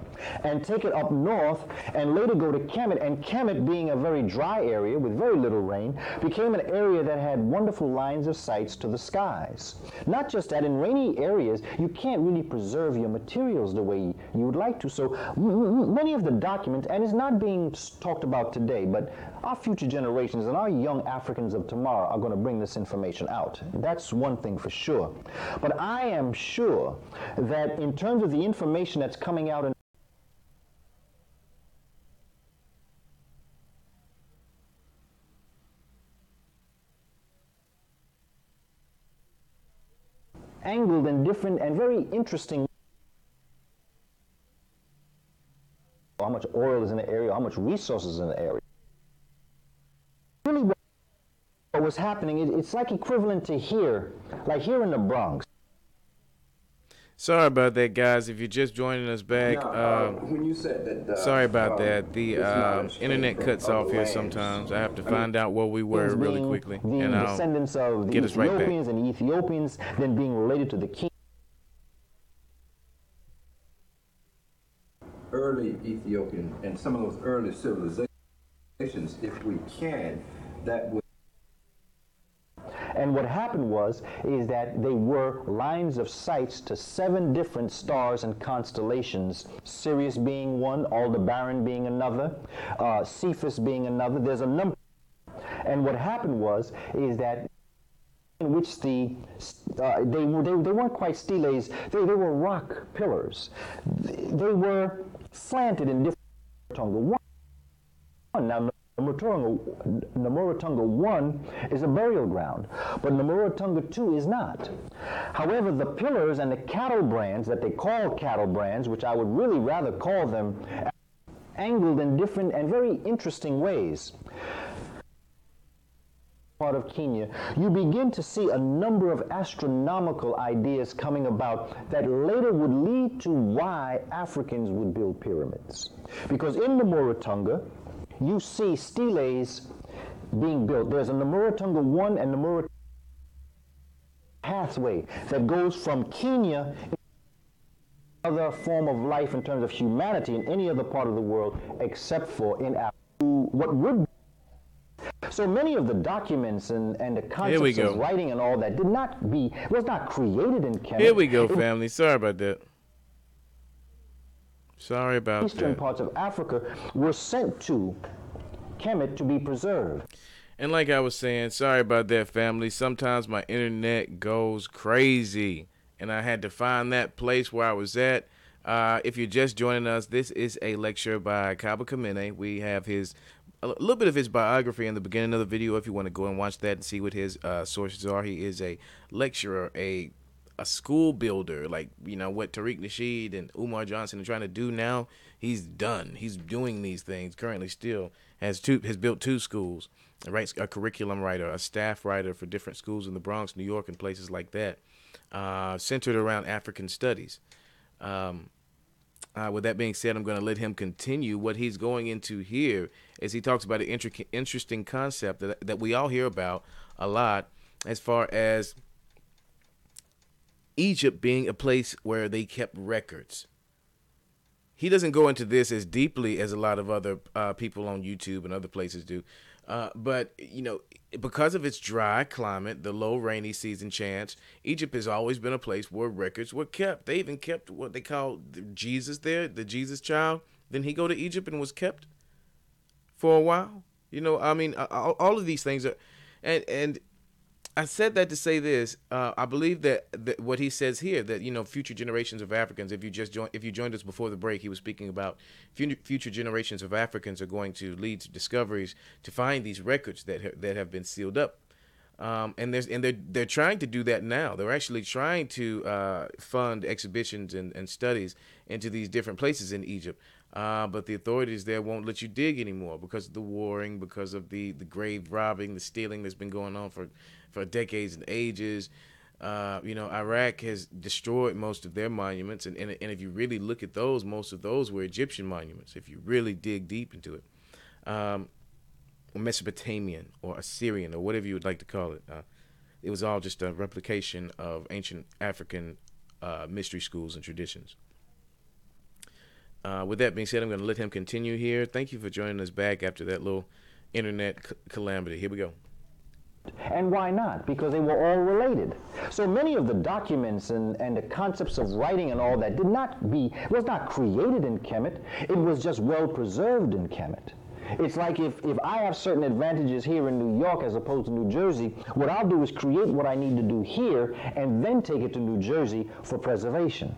and take it up north and later go to Kemet. And Kemet, being a very dry area with very little rain, became an area that had wonderful lines of sights to the skies. Not just that, in rainy areas, you can't really preserve your materials the way you would like to. So many of the documents, and it's not being talked about today, but our future generations and our young Africans of tomorrow are going to bring this information out. That's one thing for sure. But I am sure that in terms of the information that's coming out in angled and different and very interesting. How much oil is in the area, how much resources in the area. Really what was happening, it's like equivalent to here, like here in the Bronx. Sorry about that, guys. If you're just joining us back, when you said that, sorry about that. The internet cuts off here sometimes. I have to find out where we were really quickly, The and I'll descendants of the get us right back. Ethiopians and the Ethiopians then being related to the king. early Ethiopian and some of those early civilizations, if we can, that would. And what happened is that they were lines of sights to 7 different stars and constellations, Sirius being one, Aldebaran being another, Cephas being another. There's a number. And what happened is that in which they weren't quite steles, they were rock pillars. They were slanted in different Tonga. Now, Namuratunga 1 is a burial ground, but Namuratunga 2 is not. However, the pillars and the cattle brands that they call cattle brands, which I would really rather call them, angled in different and very interesting ways. Part of Kenya, you begin to see a number of astronomical ideas coming about that later would lead to why Africans would build pyramids. Because in Namuratunga, you see steles being built. There's a Namuratunga 1 and Namuratunga pathway that goes from Kenya, other form of life in terms of humanity in any other part of the world except for in Africa. What would so many of the documents and the concepts of writing and all that was not created in Kenya. Here we go, family. Sorry about that. Sorry about eastern that. parts of Africa were sent to Kemet to be preserved. And like I was saying, sorry about that, family. Sometimes my internet goes crazy, and I had to find that place where I was at. If you're just joining us, this is a lecture by Kaba Kamene. We have a little bit of his biography in the beginning of the video. If you want to go and watch that and see what his sources are, he is a lecturer, a school builder, like what Tariq Nasheed and Umar Johnson are trying to do now. He's done. He's doing these things currently. Still has built two schools. Writes a curriculum writer, a staff writer for different schools in the Bronx, New York, and places like that, centered around African studies. With that being said, I'm going to let him continue. What he's going into here is he talks about an interesting concept that we all hear about a lot, as far as Egypt being a place where they kept records. He doesn't go into this as deeply as a lot of other people on YouTube and other places do. But because of its dry climate, the low rainy season chance, Egypt has always been a place where records were kept. They even kept what they call Jesus there, the Jesus child. Then he go to Egypt and was kept for a while. All of these things are, and I said that to say this. I believe that what he says here, that future generations of Africans. If you joined us before the break, he was speaking about future generations of Africans are going to lead to discoveries to find these records that have been sealed up. And they're trying to do that now. They're actually trying to fund exhibitions and studies into these different places in Egypt. But the authorities there won't let you dig anymore because of the warring, because of the grave robbing, the stealing that's been going on for decades and ages. Iraq has destroyed most of their monuments, and if you really look at those, most of those were Egyptian monuments. If you really dig deep into it, Mesopotamian or Assyrian or whatever you would like to call it, it was all just a replication of ancient African mystery schools and traditions. With that being said, I'm going to let him continue here. Thank you for joining us back after that little internet calamity. Here we go. And why not? Because they were all related. So many of the documents and the concepts of writing and all that was not created in Kemet. It was just well preserved in Kemet. It's like if I have certain advantages here in New York as opposed to New Jersey, what I'll do is create what I need to do here and then take it to New Jersey for preservation.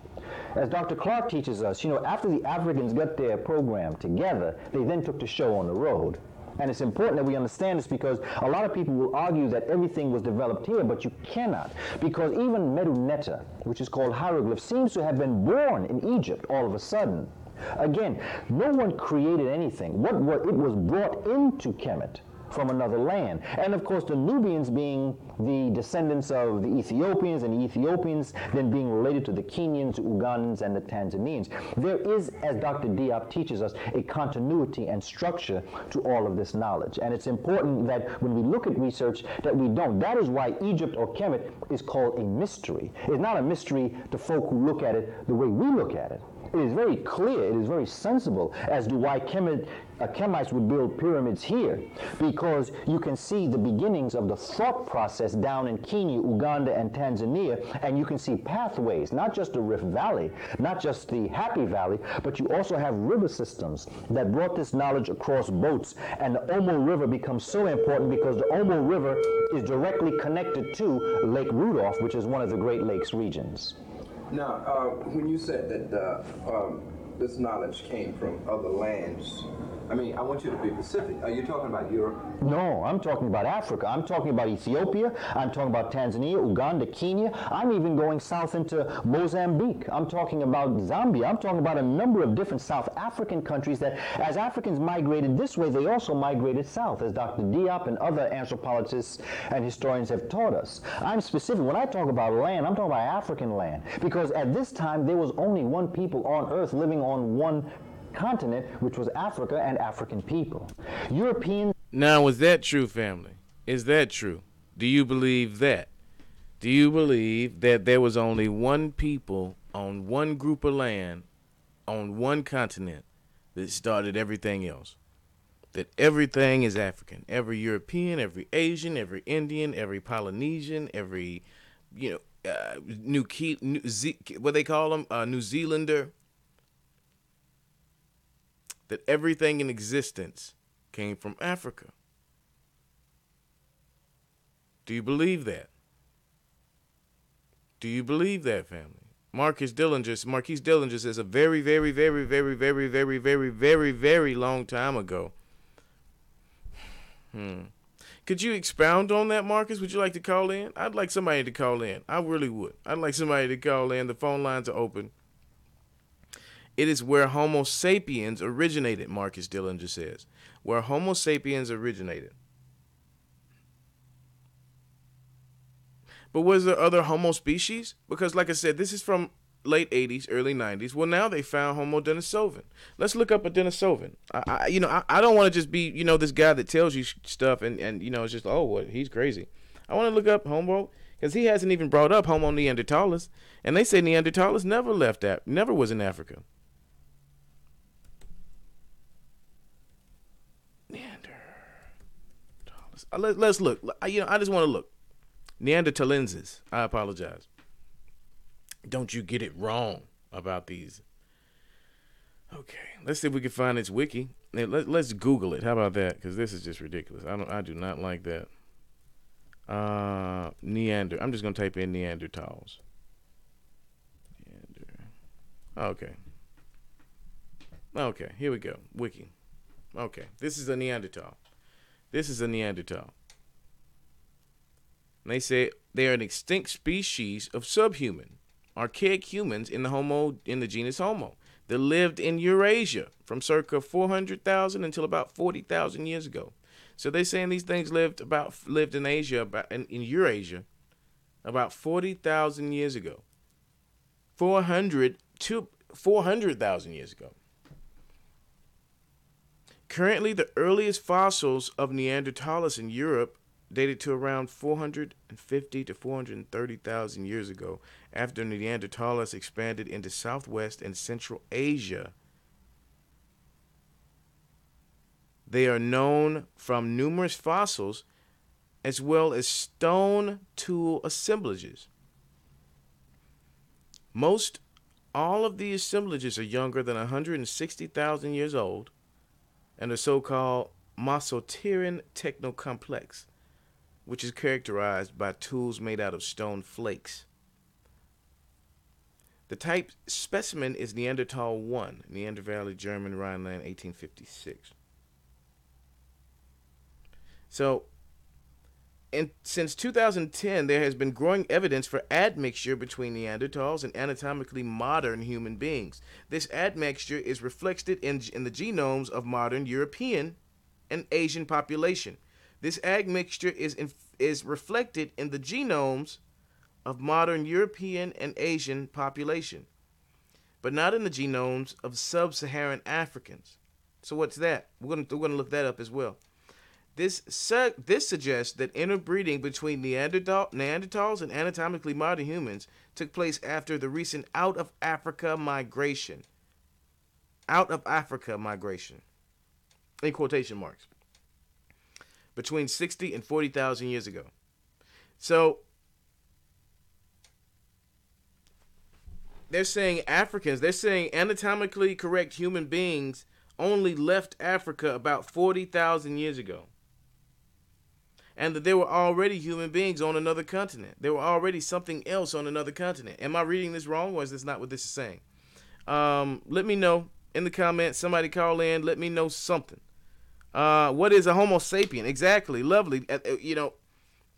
As Dr. Clark teaches us, after the Africans got their program together, they then took the show on the road. And it's important that we understand this because a lot of people will argue that everything was developed here, but you cannot. Because even Medu Neter, which is called hieroglyph, seems to have been born in Egypt all of a sudden. Again, no one created anything. It was brought into Kemet from another land. And of course the Nubians being the descendants of the Ethiopians, and the Ethiopians then being related to the Kenyans, the Ugandans, and the Tanzanians. There is, as Dr. Diop teaches us, a continuity and structure to all of this knowledge. And it's important that when we look at research that we don't. That is why Egypt or Kemet is called a mystery. It's not a mystery to folk who look at it the way we look at it. It is very clear, it is very sensible as to why Kemites would build pyramids here, because you can see the beginnings of the thought process down in Kenya, Uganda, and Tanzania, and you can see pathways, not just the Rift Valley, not just the Happy Valley, but you also have river systems that brought this knowledge across boats, and the Omo River becomes so important because the Omo River is directly connected to Lake Rudolph, which is one of the Great Lakes regions. Now, when you said that this knowledge came from other lands, I want you to be specific. Are you talking about Europe? No, I'm talking about Africa. I'm talking about Ethiopia. I'm talking about Tanzania, Uganda, Kenya. I'm even going south into Mozambique. I'm talking about Zambia. I'm talking about a number of different South African countries that, as Africans migrated this way, they also migrated south, as Dr. Diop and other anthropologists and historians have taught us. I'm specific. When I talk about land, I'm talking about African land, because at this time there was only one people on earth living on one continent, which was Africa and African people. Europeans. Now, was that true, family? Is that true? Do you believe that? Do you believe that there was only one people on one group of land on one continent that started everything else? That everything is African. Every European, every Asian, every Indian, every Polynesian, every, what they call them, New Zealander, that everything in existence came from Africa. Do you believe that? Do you believe that, family? Marquise Dillinger says a very, very, very, very, very, very, very, very, very long time ago. Could you expound on that, Marcus? Would you like to call in? I'd like somebody to call in. I really would. I'd like somebody to call in. The phone lines are open. It is where Homo sapiens originated, Marcus Dillinger says. Where Homo sapiens originated. But was there other Homo species? Because, like I said, this is from late 80s, early 90s. Well, now they found Homo Denisovan. Let's look up a Denisovan. I don't want to just be, this guy that tells you stuff and it's just, he's crazy. I want to look up Homo, because he hasn't even brought up Homo Neanderthalis. And they say Neanderthals never was in Africa. Neanderthals. Let's look. I just want to look. Neanderthalenses. I apologize. Don't you get it wrong about these. Okay, let's see if we can find its wiki. Let's Google it. How about that? Because this is just ridiculous. I do not like that. I'm just gonna type in Neanderthals. Okay. Okay, here we go. Wiki. Okay, this is a Neanderthal. And they say they are an extinct species of subhuman, archaic humans in the genus Homo that lived in Eurasia from circa 400,000 until about 40,000 years ago. So they're saying these things lived in Asia, in Eurasia, about 40,000 years ago. 400,000 years ago. Currently, the earliest fossils of Neanderthals in Europe dated to around 450 to 430,000 years ago, after Neanderthals expanded into Southwest and Central Asia. They are known from numerous fossils as well as stone tool assemblages. All of the assemblages are younger than 160,000 years old and are so-called Mesoterian technocomplex, which is characterized by tools made out of stone flakes. The type specimen is Neanderthal 1, Neander Valley, German, Rhineland, 1856. So, since 2010, there has been growing evidence for admixture between Neanderthals and anatomically modern human beings. This admixture is reflected in the genomes of modern European and Asian population. This admixture is reflected in the genomes of modern European and Asian population, but not in the genomes of sub-Saharan Africans. So what's that? We're going to look that up as well. This suggests that interbreeding between Neanderthals and anatomically modern humans took place after the recent out of Africa migration. In quotation marks. Between 60 and 40,000 years ago. So, they're saying anatomically correct human beings only left Africa about 40,000 years ago. And that there were already human beings on another continent. There were already something else on another continent. Am I reading this wrong, or is this not what this is saying? Let me know in the comments. Somebody call in. Let me know something. What is a Homo sapien? Exactly. Lovely.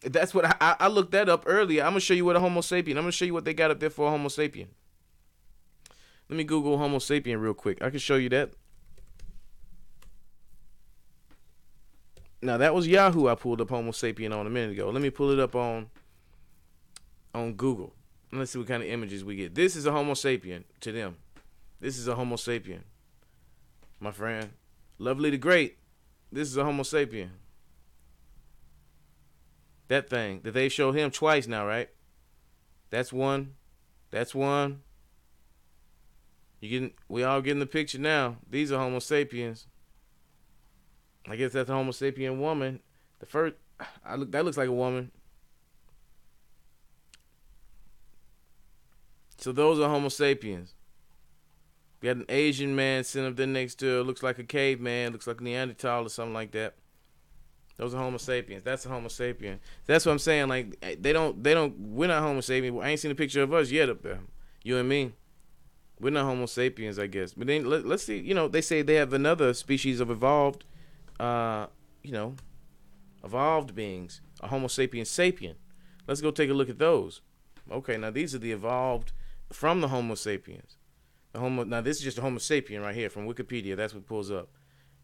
That's what I looked that up earlier. I'm going to show you what a Homo sapien. I'm going to show you what they got up there for a Homo sapien. Let me Google Homo sapien real quick. I can show you that. Now, that was Yahoo I pulled up Homo sapien on a minute ago. Let me pull it up on Google. And let's see what kind of images we get. This is a Homo sapien to them. This is a Homo sapien. My friend. Lovely to great. This is a Homo sapien. That thing that they show him twice now, right? That's one. That's one. We all getting the picture now. These are Homo sapiens. I guess that's a Homo sapien woman. The first, that looks like a woman. So those are Homo sapiens. We got an Asian man sitting up there next to, looks like a caveman, looks like a Neanderthal or something like that. Those are Homo sapiens. That's a Homo sapien. That's what I'm saying. Like we're not Homo sapiens. I ain't seen a picture of us yet up there. You and me. We're not Homo sapiens, I guess. But then let's see. You know, they say they have another species of evolved, evolved beings, a Homo sapien. Let's go take a look at those. Okay, now these are the evolved from the Homo sapiens. Now this is just a Homo sapien right here from Wikipedia. That's what pulls up.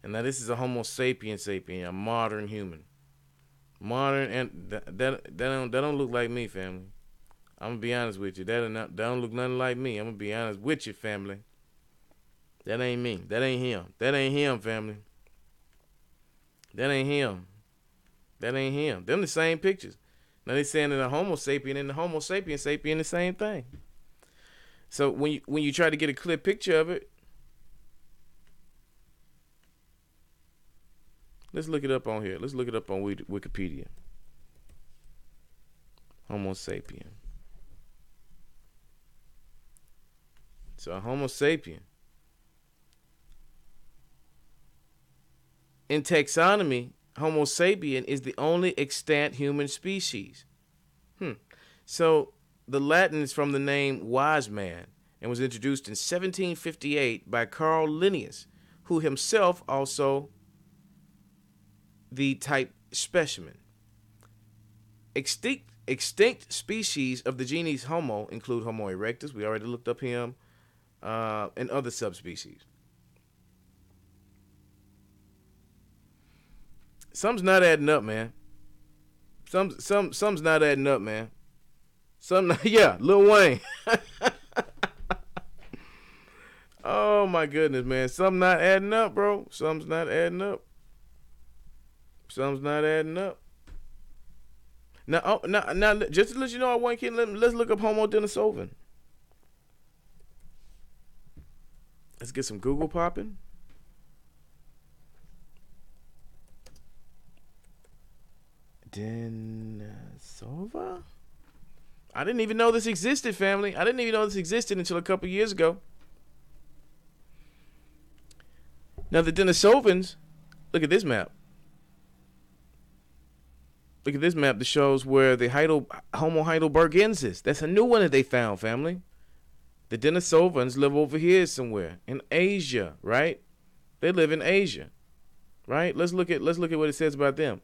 And now this is a Homo sapien, a modern human. Modern, and that don't look like me, family. I'm gonna be honest with you. That don't look nothing like me. I'm gonna be honest with you, family. That ain't me. That ain't him. That ain't him, family. That ain't him. That ain't him. Them the same pictures. Now they saying that a Homo sapien and the Homo sapien the same thing. So when you try to get a clear picture of it, let's look it up on here. Let's look it up on Wikipedia. Homo sapien. So a Homo sapien. In taxonomy, Homo sapien is the only extant human species. So the Latin is from the name wise man and was introduced in 1758 by Carl Linnaeus, who himself also the type specimen. Extinct species of the genus Homo include Homo erectus, we already looked up him, and other subspecies. Something's not adding up, man. Something's not adding up, man. Yeah, Lil Wayne. Oh my goodness, man. Something not adding up, bro. Something's not adding up. Something's not adding up. Now, just to let you know, I want to let's look up Homo Denisovan. Let's get some Google popping. Denisova? I didn't even know this existed, family. I didn't even know this existed until a couple years ago. Now, the Denisovans, look at this map. Look at this map that shows where the Homo heidelbergensis. That's a new one that they found, family. The Denisovans live over here somewhere in Asia, right? They live in Asia, right? Let's look at what it says about them.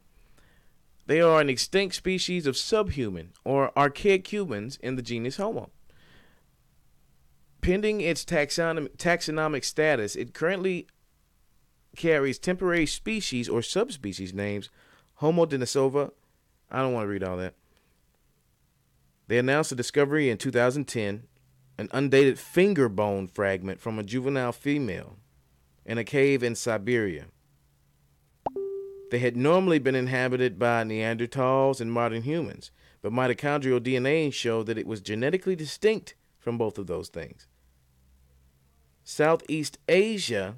They are an extinct species of subhuman or archaic humans in the genus Homo. Pending its taxonomic status, it currently carries temporary species or subspecies names Homo Denisova. I don't want to read all that. They announced a discovery in 2010, an undated finger bone fragment from a juvenile female in a cave in Siberia. They had normally been inhabited by Neanderthals and modern humans, but mitochondrial DNA showed that it was genetically distinct from both of those things. Southeast Asia,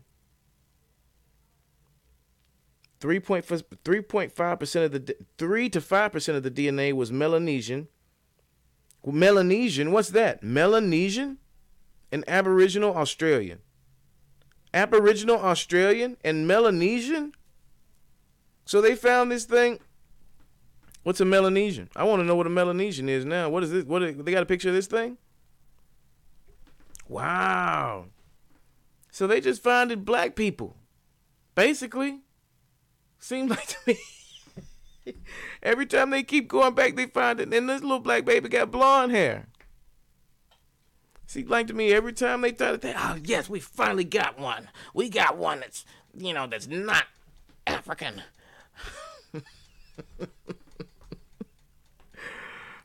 3 to 5% of the DNA was Melanesian. Melanesian, what's that? Melanesian and Aboriginal Australian. Aboriginal Australian and Melanesian? So they found this thing. What's a Melanesian? I want to know what a Melanesian is now. What is this? They got a picture of this thing? Wow. So they just founded black people. Basically. Seems like to me. Every time they keep going back, they find it. And this little black baby got blonde hair. Seems like to me every time they try to think, oh yes, we finally got one. We got one that's, that's not African.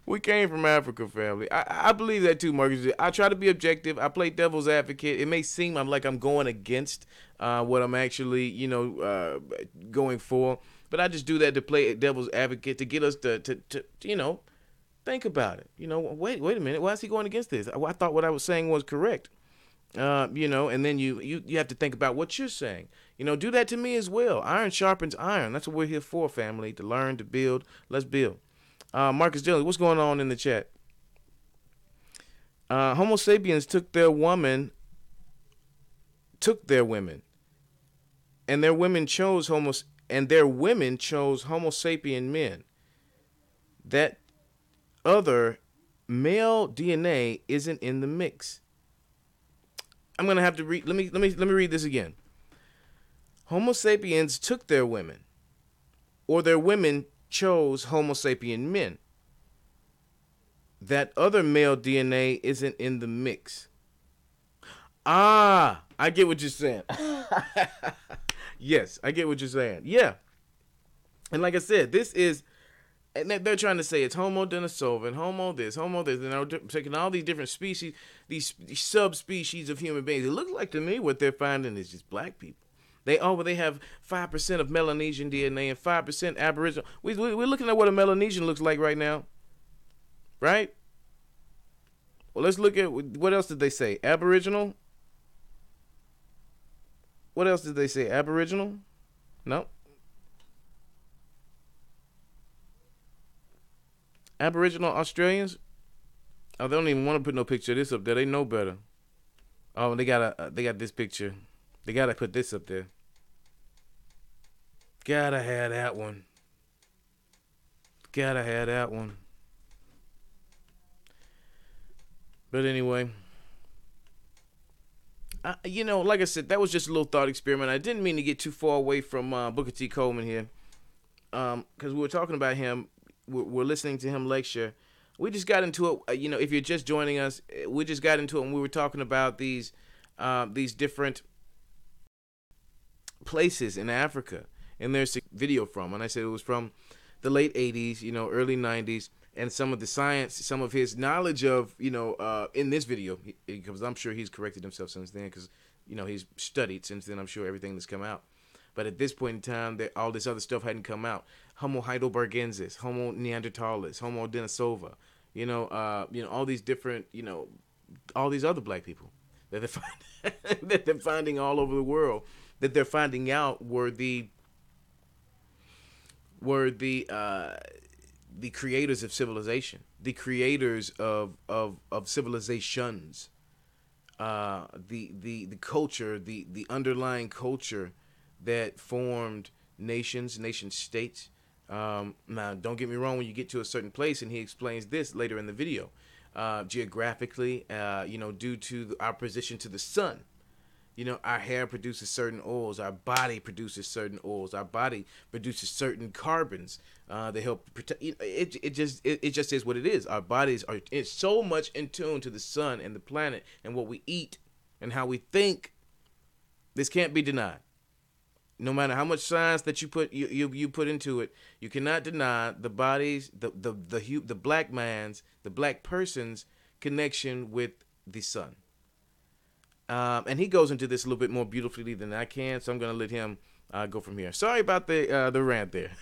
We came from Africa, family. I believe that too, Marcus. I try to be objective. I play devil's advocate. It may seem like I'm going against what I'm actually, going for. But I just do that to play devil's advocate to get us to think about it. Wait a minute. Why is he going against this? I thought what I was saying was correct. And then you have to think about what you're saying. Do that to me as well. Iron sharpens iron. That's what we're here for, family, to learn, to build. Let's build. Marcus Dillon, what's going on in the chat? Homo sapiens took their woman took their women, and their women chose Homo sapien men. That other male DNA isn't in the mix. I'm gonna have to read. Let me read this again. Homo sapiens took their women, or their women chose Homo sapien men. That other male DNA isn't in the mix. Ah, I get what you're saying. Yes, I get what you're saying. Yeah. And like I said, this is, and they're trying to say it's Homo Denisova and Homo this, and they're taking all these different species, these subspecies of human beings. It looks like to me what they're finding is just black people. They have 5% of Melanesian DNA and 5% Aboriginal. We're looking at what a Melanesian looks like right now, right? Well, let's look at what else did they say? Aboriginal. What else did they say? Aboriginal? No. Aboriginal Australians? Oh, they don't even want to put no picture of this up there. They know better. Oh, they got this picture. They gotta put this up there. Gotta have that one. Gotta have that one. But anyway, like I said, that was just a little thought experiment. I didn't mean to get too far away from Booker T Coleman here, because we were talking about him. We're listening to him lecture. We just got into it. If you're just joining us, we just got into it and we were talking about these different places in Africa. And there's a video from, and I said it was from the late 80s, early 90s, and some of the science, some of his knowledge of, in this video, because I'm sure he's corrected himself since then, because, he's studied since then, I'm sure everything that's come out. But at this point in time, all this other stuff hadn't come out. Homo heidelbergensis, Homo Neanderthals, Homo Denisova, all these different, all these other black people that they're finding all over the world, that they're finding out were the creators of civilization, the creators of civilizations, the culture, the underlying culture that formed nation states. Now, don't get me wrong, when you get to a certain place, and he explains this later in the video, geographically, due to our position to the sun. Our hair produces certain oils. Our body produces certain oils. Our body produces certain carbons. They help protect. It just is what it is. Our bodies are so much in tune to the sun and the planet and what we eat and how we think. This can't be denied. No matter how much science that you put into it, you cannot deny the bodies, the black man's, the black person's connection with the sun. And he goes into this a little bit more beautifully than I can, so I'm going to let him go from here. Sorry about the rant there.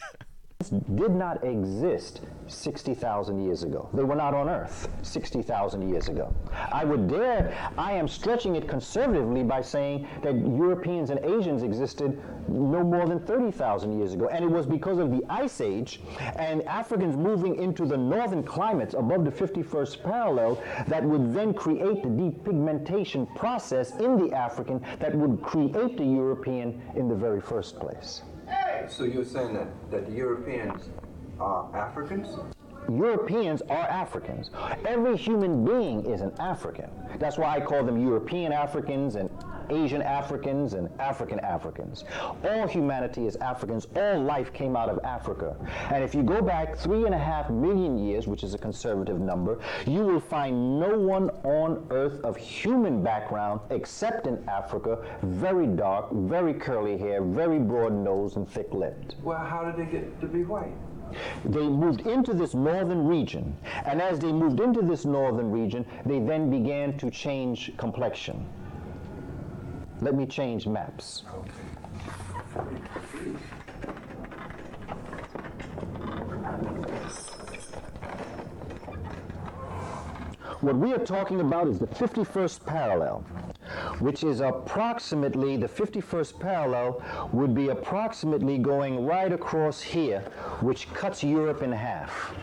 Did not exist 60,000 years ago. They were not on Earth 60,000 years ago. I am stretching it conservatively by saying that Europeans and Asians existed no more than 30,000 years ago. And it was because of the Ice Age and Africans moving into the northern climates above the 51st parallel that would then create the depigmentation process in the African that would create the European in the very first place. So you're saying that the Europeans are Africans? Europeans are Africans. Every human being is an African. That's why I call them European Africans and Asian Africans and African Africans. All humanity is Africans. All life came out of Africa. And if you go back 3.5 million years, which is a conservative number, you will find no one on Earth of human background except in Africa, very dark, very curly hair, very broad nose, and thick-lipped. Well, how did they get to be white? They moved into this northern region, and as they moved into this northern region, they then began to change complexion. Let me change maps. What we are talking about is the 51st parallel, which is approximately, the 51st parallel would be approximately going right across here, which cuts Europe in half.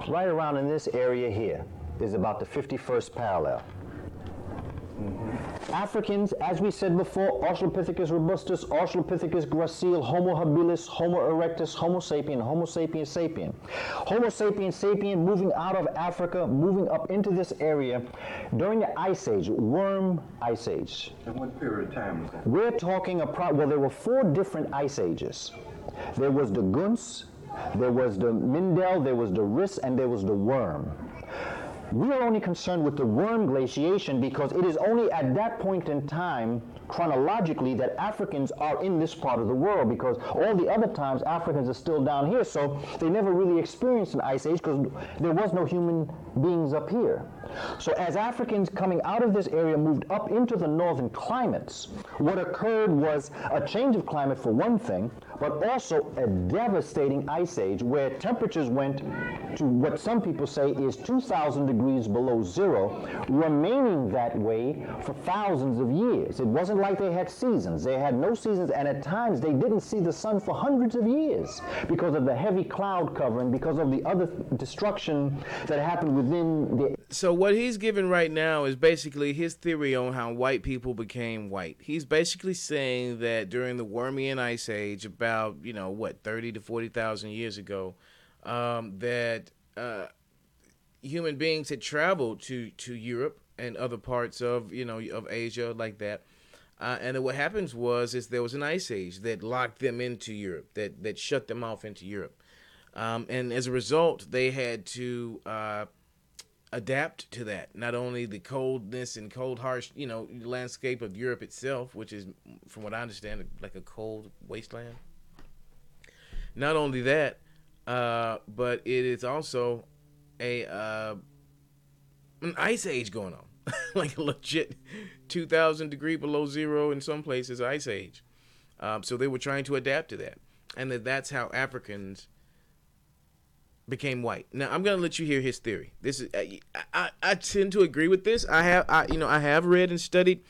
Right around in this area here is about the 51st parallel. Africans, as we said before, Australopithecus robustus, Australopithecus gracile, Homo habilis, Homo erectus, Homo sapien, Homo sapiens sapien. Homo sapiens sapien moving out of Africa, moving up into this area during the Ice Age, Worm Ice Age. And what period of time was that? We're talking about, well, there were 4 different ice ages. There was the Gunz, there was the Mindel, there was the Riss, and there was the Worm. We are only concerned with the Worm glaciation because it is only at that point in time, chronologically, that Africans are in this part of the world, because all the other times Africans are still down here, so they never really experienced an ice age because there was no human beings up here. So as Africans coming out of this area moved up into the northern climates, what occurred was a change of climate for one thing, but also a devastating ice age where temperatures went to what some people say is 2,000 degrees below zero, remaining that way for thousands of years. It wasn't like they had seasons. They had no seasons, and at times they didn't see the sun for hundreds of years because of the heavy cloud covering, because of the other destruction that happened within the... So what he's giving right now is basically his theory on how white people became white. He's basically saying that during the Wormian Ice Age, about, 30 to 40,000 years ago, that human beings had traveled to Europe and other parts of, of Asia like that. And then what happens is there was an ice age that locked them into Europe, that shut them off into Europe. And as a result, they had to adapt to that. Not only the coldness and cold, harsh, landscape of Europe itself, which is, from what I understand, like a cold wasteland. Not only that, but it is also an ice age going on, like a legit 2,000 degree below zero in some places ice age. So they were trying to adapt to that, and that's how Africans became white. Now I'm gonna let you hear his theory. This is I tend to agree with this. I have read and studied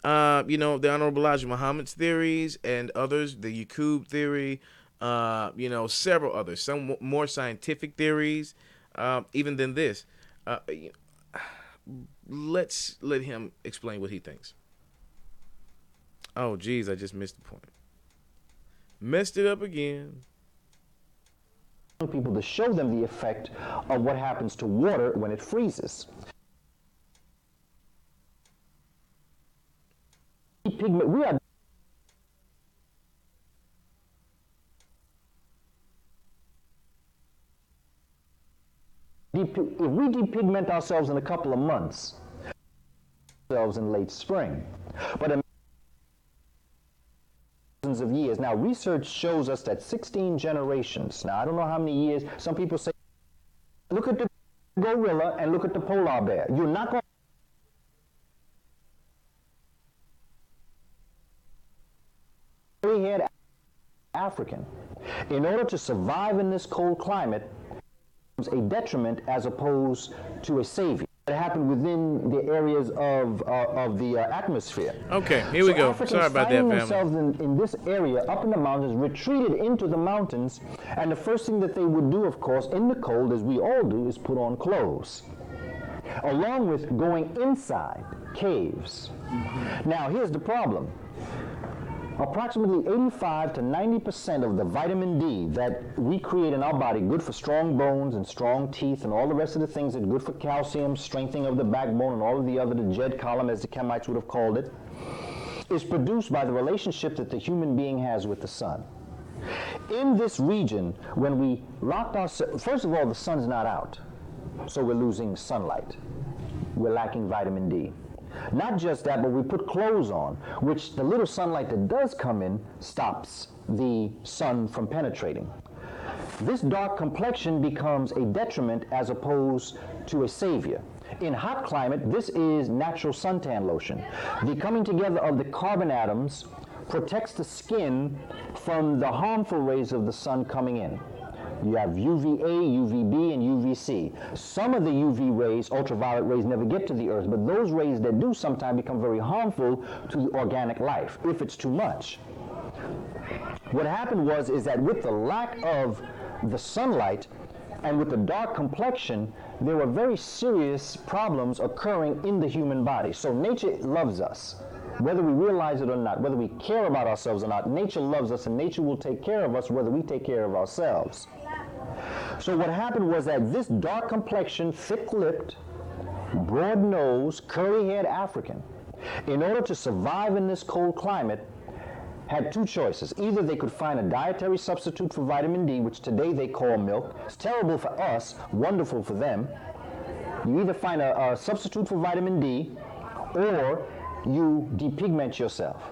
the Honorable Elijah Muhammad's theories and others, the Yaqub theory, several others, some more scientific theories, even than this. Let's let him explain what he thinks. Oh geez, I just missed the point. Messed it up again. People to show them the effect of what happens to water when it freezes. We are if we depigment ourselves in a couple of months, ourselves in late spring, but of years. Now, research shows us that 16 generations, now I don't know how many years, some people say, look at the gorilla and look at the polar bear. You're not going to gray-haired African, in order to survive in this cold climate, is a detriment as opposed to a savior. It happened within the areas of the atmosphere. Okay, here we go. Africans Sorry about that, finding family. themselves in this area, up in the mountains, retreated into the mountains, and the first thing that they would do, of course, in the cold, as we all do, is put on clothes, along with going inside caves. Now, here's the problem. Approximately 85 to 90% of the vitamin D that we create in our body, good for strong bones and strong teeth and all the rest of the things that are good for calcium, strengthening of the backbone and all of the other, the Jed column as the Kemites would have called it, is produced by the relationship that the human being has with the sun. In this region, when we locked ourselves, first of all, the sun's not out, so we're losing sunlight. We're lacking vitamin D. Not just that, but we put clothes on, which the little sunlight that does come in stops the sun from penetrating. This dark complexion becomes a detriment as opposed to a savior. In hot climate, this is natural suntan lotion. The coming together of the carbon atoms protects the skin from the harmful rays of the sun coming in. You have UVA, UVB, and UVC. Some of the UV rays, ultraviolet rays, never get to the earth, but those rays that do sometimes become very harmful to the organic life, if it's too much. What happened is that with the lack of the sunlight and with the dark complexion, there were very serious problems occurring in the human body. So nature loves us. Whether we realize it or not, whether we care about ourselves or not, nature loves us, and nature will take care of us whether we take care of ourselves. So what happened was that this dark complexion, thick-lipped, broad-nosed, curly-haired African, in order to survive in this cold climate, had two choices. Either they could find a dietary substitute for vitamin D, which today they call milk. It's terrible for us, wonderful for them. You either find a substitute for vitamin D, or you depigment yourself.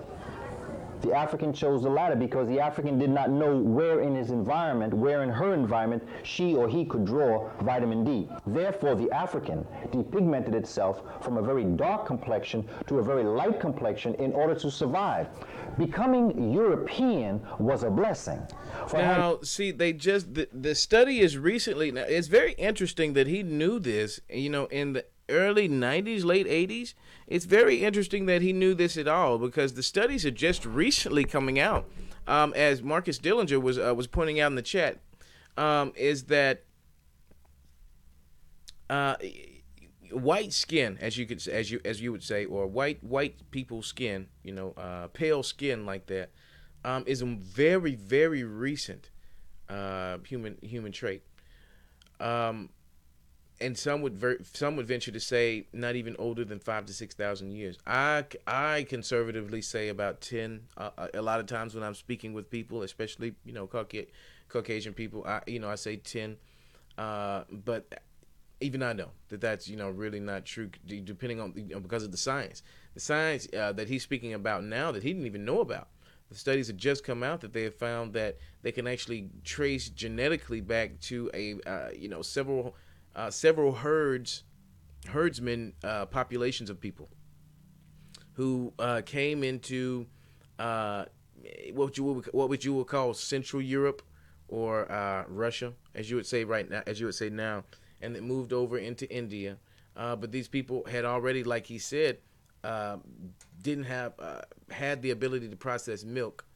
The African chose the latter because the African did not know where in his environment, where in her environment, she or he could draw vitamin D. Therefore, the African depigmented itself from a very dark complexion to a very light complexion in order to survive. Becoming European was a blessing. Now, see, the study is recently, now it's very interesting that he knew this, in the early 90s, late 80s. It's very interesting that he knew this at all, because the studies are just recently coming out. As Marcus Dillinger was pointing out in the chat, is that white skin, as you would say, or white people's skin, pale skin like that, is a very, very recent human trait. And some would venture to say not even older than 5,000 to 6,000 years. I conservatively say about 10. A lot of times when I'm speaking with people, especially Caucasian people, I say 10. But even I know that's really not true, depending on because of the science that he's speaking about now that he didn't even know about. The studies have just come out that they have found that they can actually trace genetically back to several herdsmen populations of people who came into what you would call Central Europe or Russia, as you would say now, and it moved over into India. But these people had already, like he said, didn't have had the ability to process milk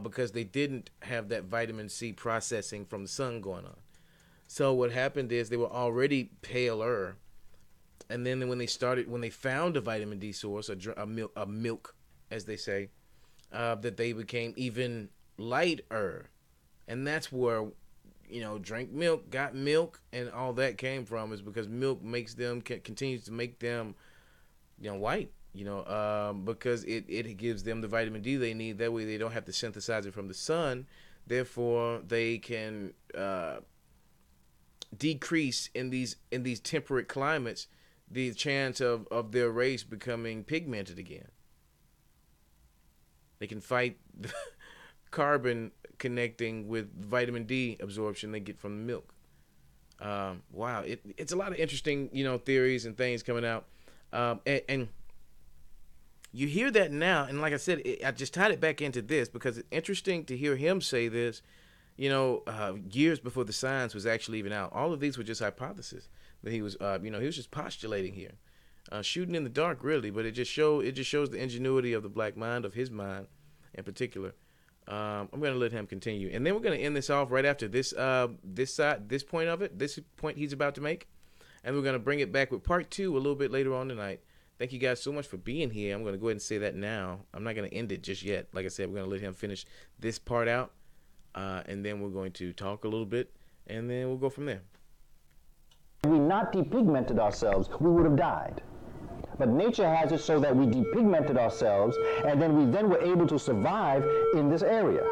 because they didn't have that vitamin C processing from the sun going on. So what happened is they were already paler, and then when they found a vitamin D source, a milk, as they say, that they became even lighter, and that's where drink milk, got milk, and all that came from, is because milk continues to make them white, because it gives them the vitamin D they need. That way they don't have to synthesize it from the sun. Therefore, they can decrease in these temperate climates the chance of their race becoming pigmented again. They can fight the carbon connecting with vitamin D absorption they get from the milk. Wow, it's a lot of interesting theories and things coming out, and you hear that now. And like I said, I just tied it back into this because it's interesting to hear him say this. Years before the science was actually even out. All of these were just hypotheses that he was, he was just postulating here, shooting in the dark, really. But it just shows the ingenuity of the black mind, of his mind, in particular. I'm going to let him continue, and then we're going to end this off right after this point he's about to make, and we're going to bring it back with part 2 a little bit later on tonight. Thank you guys so much for being here. I'm going to go ahead and say that now. I'm not going to end it just yet. Like I said, we're going to let him finish this part out. And then we're going to talk a little bit, and then we'll go from there. Had we not depigmented ourselves, we would have died. But nature has it so that we depigmented ourselves, and then we were able to survive in this area.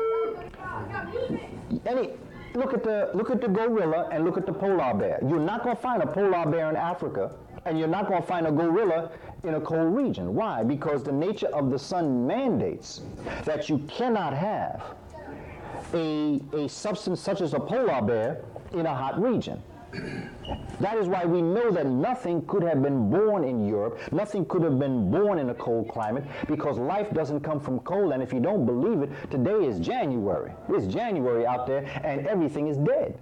Look at the gorilla and look at the polar bear. You're not going to find a polar bear in Africa, and you're not going to find a gorilla in a cold region. Why? Because the nature of the sun mandates that you cannot have a substance such as a polar bear in a hot region. That is why we know that nothing could have been born in Europe, nothing could have been born in a cold climate, because life doesn't come from cold. And if you don't believe it, today is January. It's January out there, and everything is dead.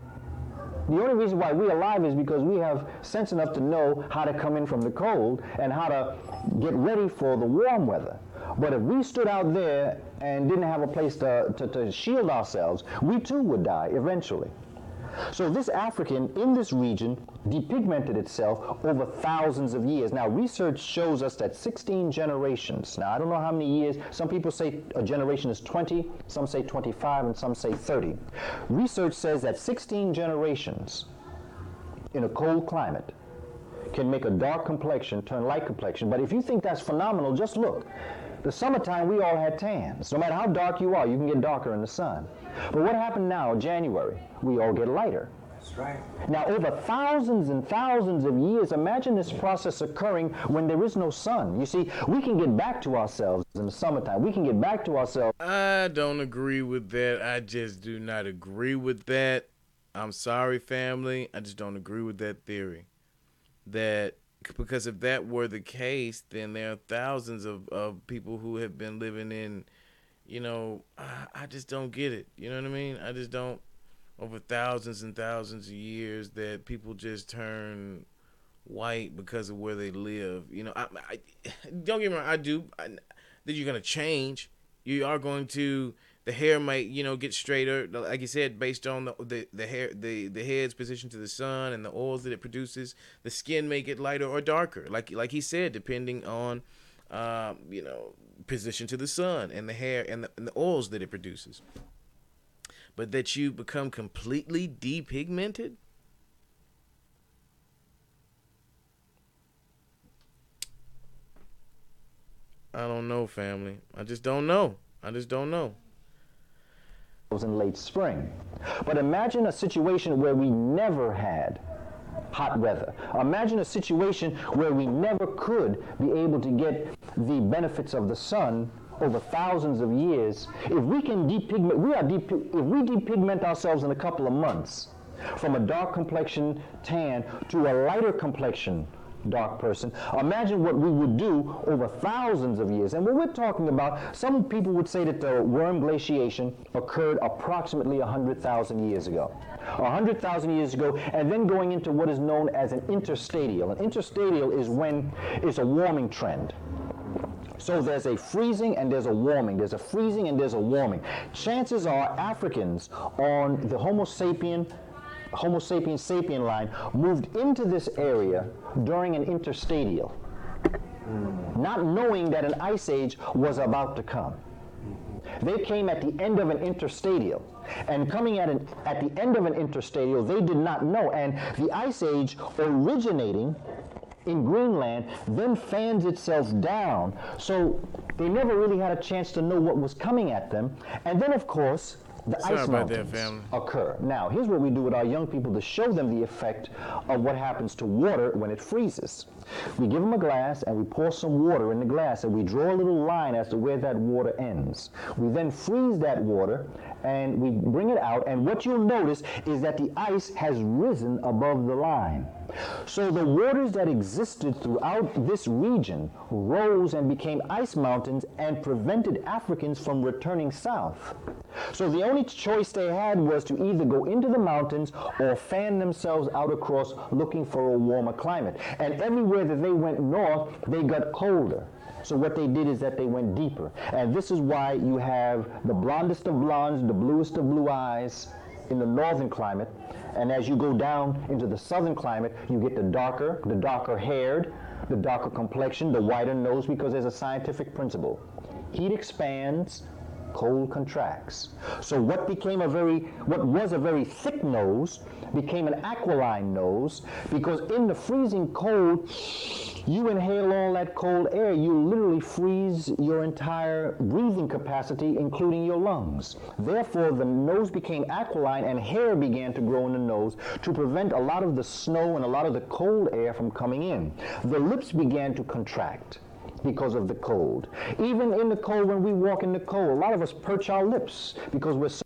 The only reason why we're alive is because we have sense enough to know how to come in from the cold and how to get ready for the warm weather. But if we stood out there and didn't have a place to shield ourselves, we too would die eventually. So this African in this region depigmented itself over thousands of years. Now, research shows us that 16 generations. Now, I don't know how many years. Some people say a generation is 20, some say 25, and some say 30. Research says that 16 generations in a cold climate can make a dark complexion turn light complexion. But if you think that's phenomenal, just look. The summertime, we all had tans. No matter how dark you are, you can get darker in the sun. But what happened now, January? We all get lighter. That's right. Now, over thousands and thousands of years, imagine this process occurring when there is no sun. You see, we can get back to ourselves in the summertime. We can get back to ourselves. I don't agree with that. I just do not agree with that. I'm sorry, family. I just don't agree with that theory. Because if that were the case, then there are thousands of people who have been living in, I just don't get it. You know what I mean? I just don't. Over thousands and thousands of years that people just turn white because of where they live. I don't get me wrong. I do. That you're going to change. You are going to. The hair might, get straighter, like you said, based on the hair, the head's position to the sun and the oils that it produces. The skin may get lighter or darker, like he said, depending on, position to the sun and the hair and the oils that it produces. But that you become completely depigmented? I don't know, family. I just don't know. In late spring. But imagine a situation where we never had hot weather. Imagine a situation where we never could be able to get the benefits of the sun over thousands of years. If we can depigment, if we depigment ourselves in a couple of months from a dark complexion tan to a lighter complexion dark person, imagine what we would do over thousands of years. And what we're talking about, some people would say that the worm glaciation occurred approximately 100,000 years ago. 100,000 years ago, and then going into what is known as an interstadial. An interstadial is when it's a warming trend. So there's a freezing and there's a warming. There's a freezing and there's a warming. Chances are Africans on the Homo sapiens sapien line moved into this area during an interstadial, not knowing that an ice age was about to come. They came at the end of an interstadial, and coming at the end of an interstadial, they did not know, and the ice age originating in Greenland then fans itself down, so they never really had a chance to know what was coming at them. And then, of course, the ice mountains occur. Now, here's what we do with our young people to show them the effect of what happens to water when it freezes. We give them a glass and we pour some water in the glass and we draw a little line as to where that water ends. We then freeze that water and we bring it out, and what you'll notice is that the ice has risen above the line. So the waters that existed throughout this region rose and became ice mountains and prevented Africans from returning south. So the only choice they had was to either go into the mountains or fan themselves out across looking for a warmer climate. And everywhere that they went north, they got colder. So what they did is that they went deeper. And this is why you have the blondest of blondes, the bluest of blue eyes in the northern climate. And as you go down into the southern climate, you get the darker haired, the darker complexion, the whiter nose, because there's a scientific principle. Heat expands, cold contracts. So what was a very thick nose became an aquiline nose, because in the freezing cold, you inhale all that cold air, you literally freeze your entire breathing capacity, including your lungs. Therefore, the nose became aquiline and hair began to grow in the nose to prevent a lot of the snow and a lot of the cold air from coming in. The lips began to contract because of the cold. Even in the cold, when we walk in the cold, a lot of us perch our lips because we're so.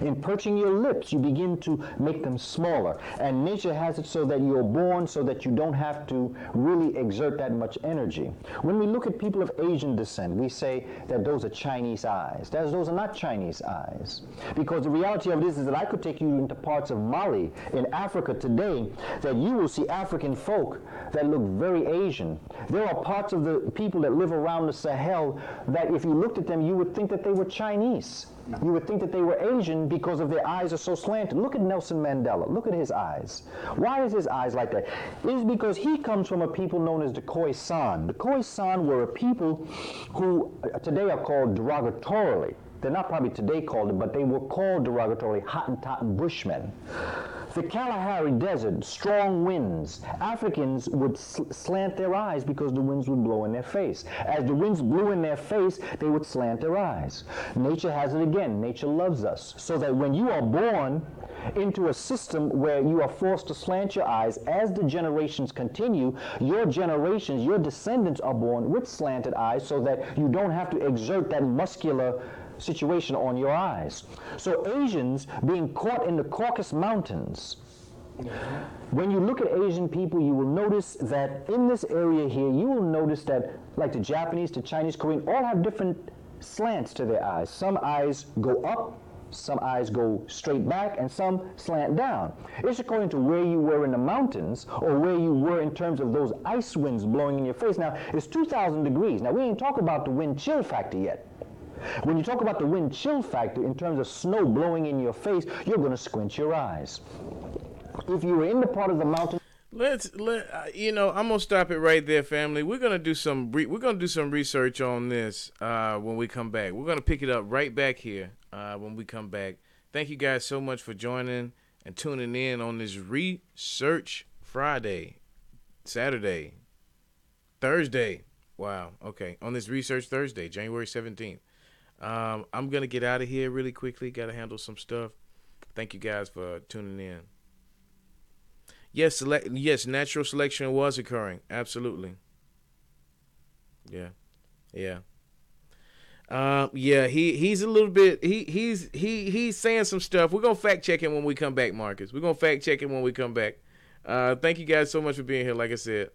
In perching your lips, you begin to make them smaller. And nature has it so that you're born so that you don't have to really exert that much energy. When we look at people of Asian descent, we say that those are Chinese eyes. Those are not Chinese eyes. Because the reality of it is that I could take you into parts of Mali in Africa today that you will see African folk that look very Asian. There are parts of the people that live around the Sahel that if you looked at them, you would think that they were Chinese. You would think that they were Asian because of their eyes are so slanted. Look at Nelson Mandela. Look at his eyes. Why is his eyes like that? It is because he comes from a people known as the Khoisan. The Khoisan were a people who today are called derogatorily. They're not probably today called it, but they were called derogatorily Hottentot Bushmen. The Kalahari Desert, strong winds. Africans would slant their eyes because the winds would blow in their face. As the winds blew in their face, they would slant their eyes. Nature has it again. Nature loves us. So that when you are born into a system where you are forced to slant your eyes, as the generations continue, your generations, your descendants are born with slanted eyes so that you don't have to exert that muscular situation on your eyes. So Asians being caught in the Caucasus Mountains, when you look at Asian people, you will notice that in this area here, you will notice that like the Japanese, the Chinese, Korean, all have different slants to their eyes. Some eyes go up, some eyes go straight back, and some slant down. It's according to where you were in the mountains or where you were in terms of those ice winds blowing in your face. Now, it's 2,000 degrees. Now, we ain't talking about the wind chill factor yet. When you talk about the wind chill factor in terms of snow blowing in your face, you're going to squint your eyes. If you were in the part of the mountain, I'm gonna stop it right there, family. We're gonna do some research on this when we come back. We're gonna pick it up right back here when we come back. Thank you guys so much for joining and tuning in on this Research Friday, Saturday, Thursday. Wow. Okay. On this Research Thursday, January 17th. I'm going to get out of here really quickly. Got to handle some stuff. Thank you guys for tuning in. Yes, natural selection was occurring. Absolutely. Yeah. He's a little bit he's saying some stuff. We're going to fact check him when we come back, Marcus. We're going to fact check him when we come back. Thank you guys so much for being here, like I said.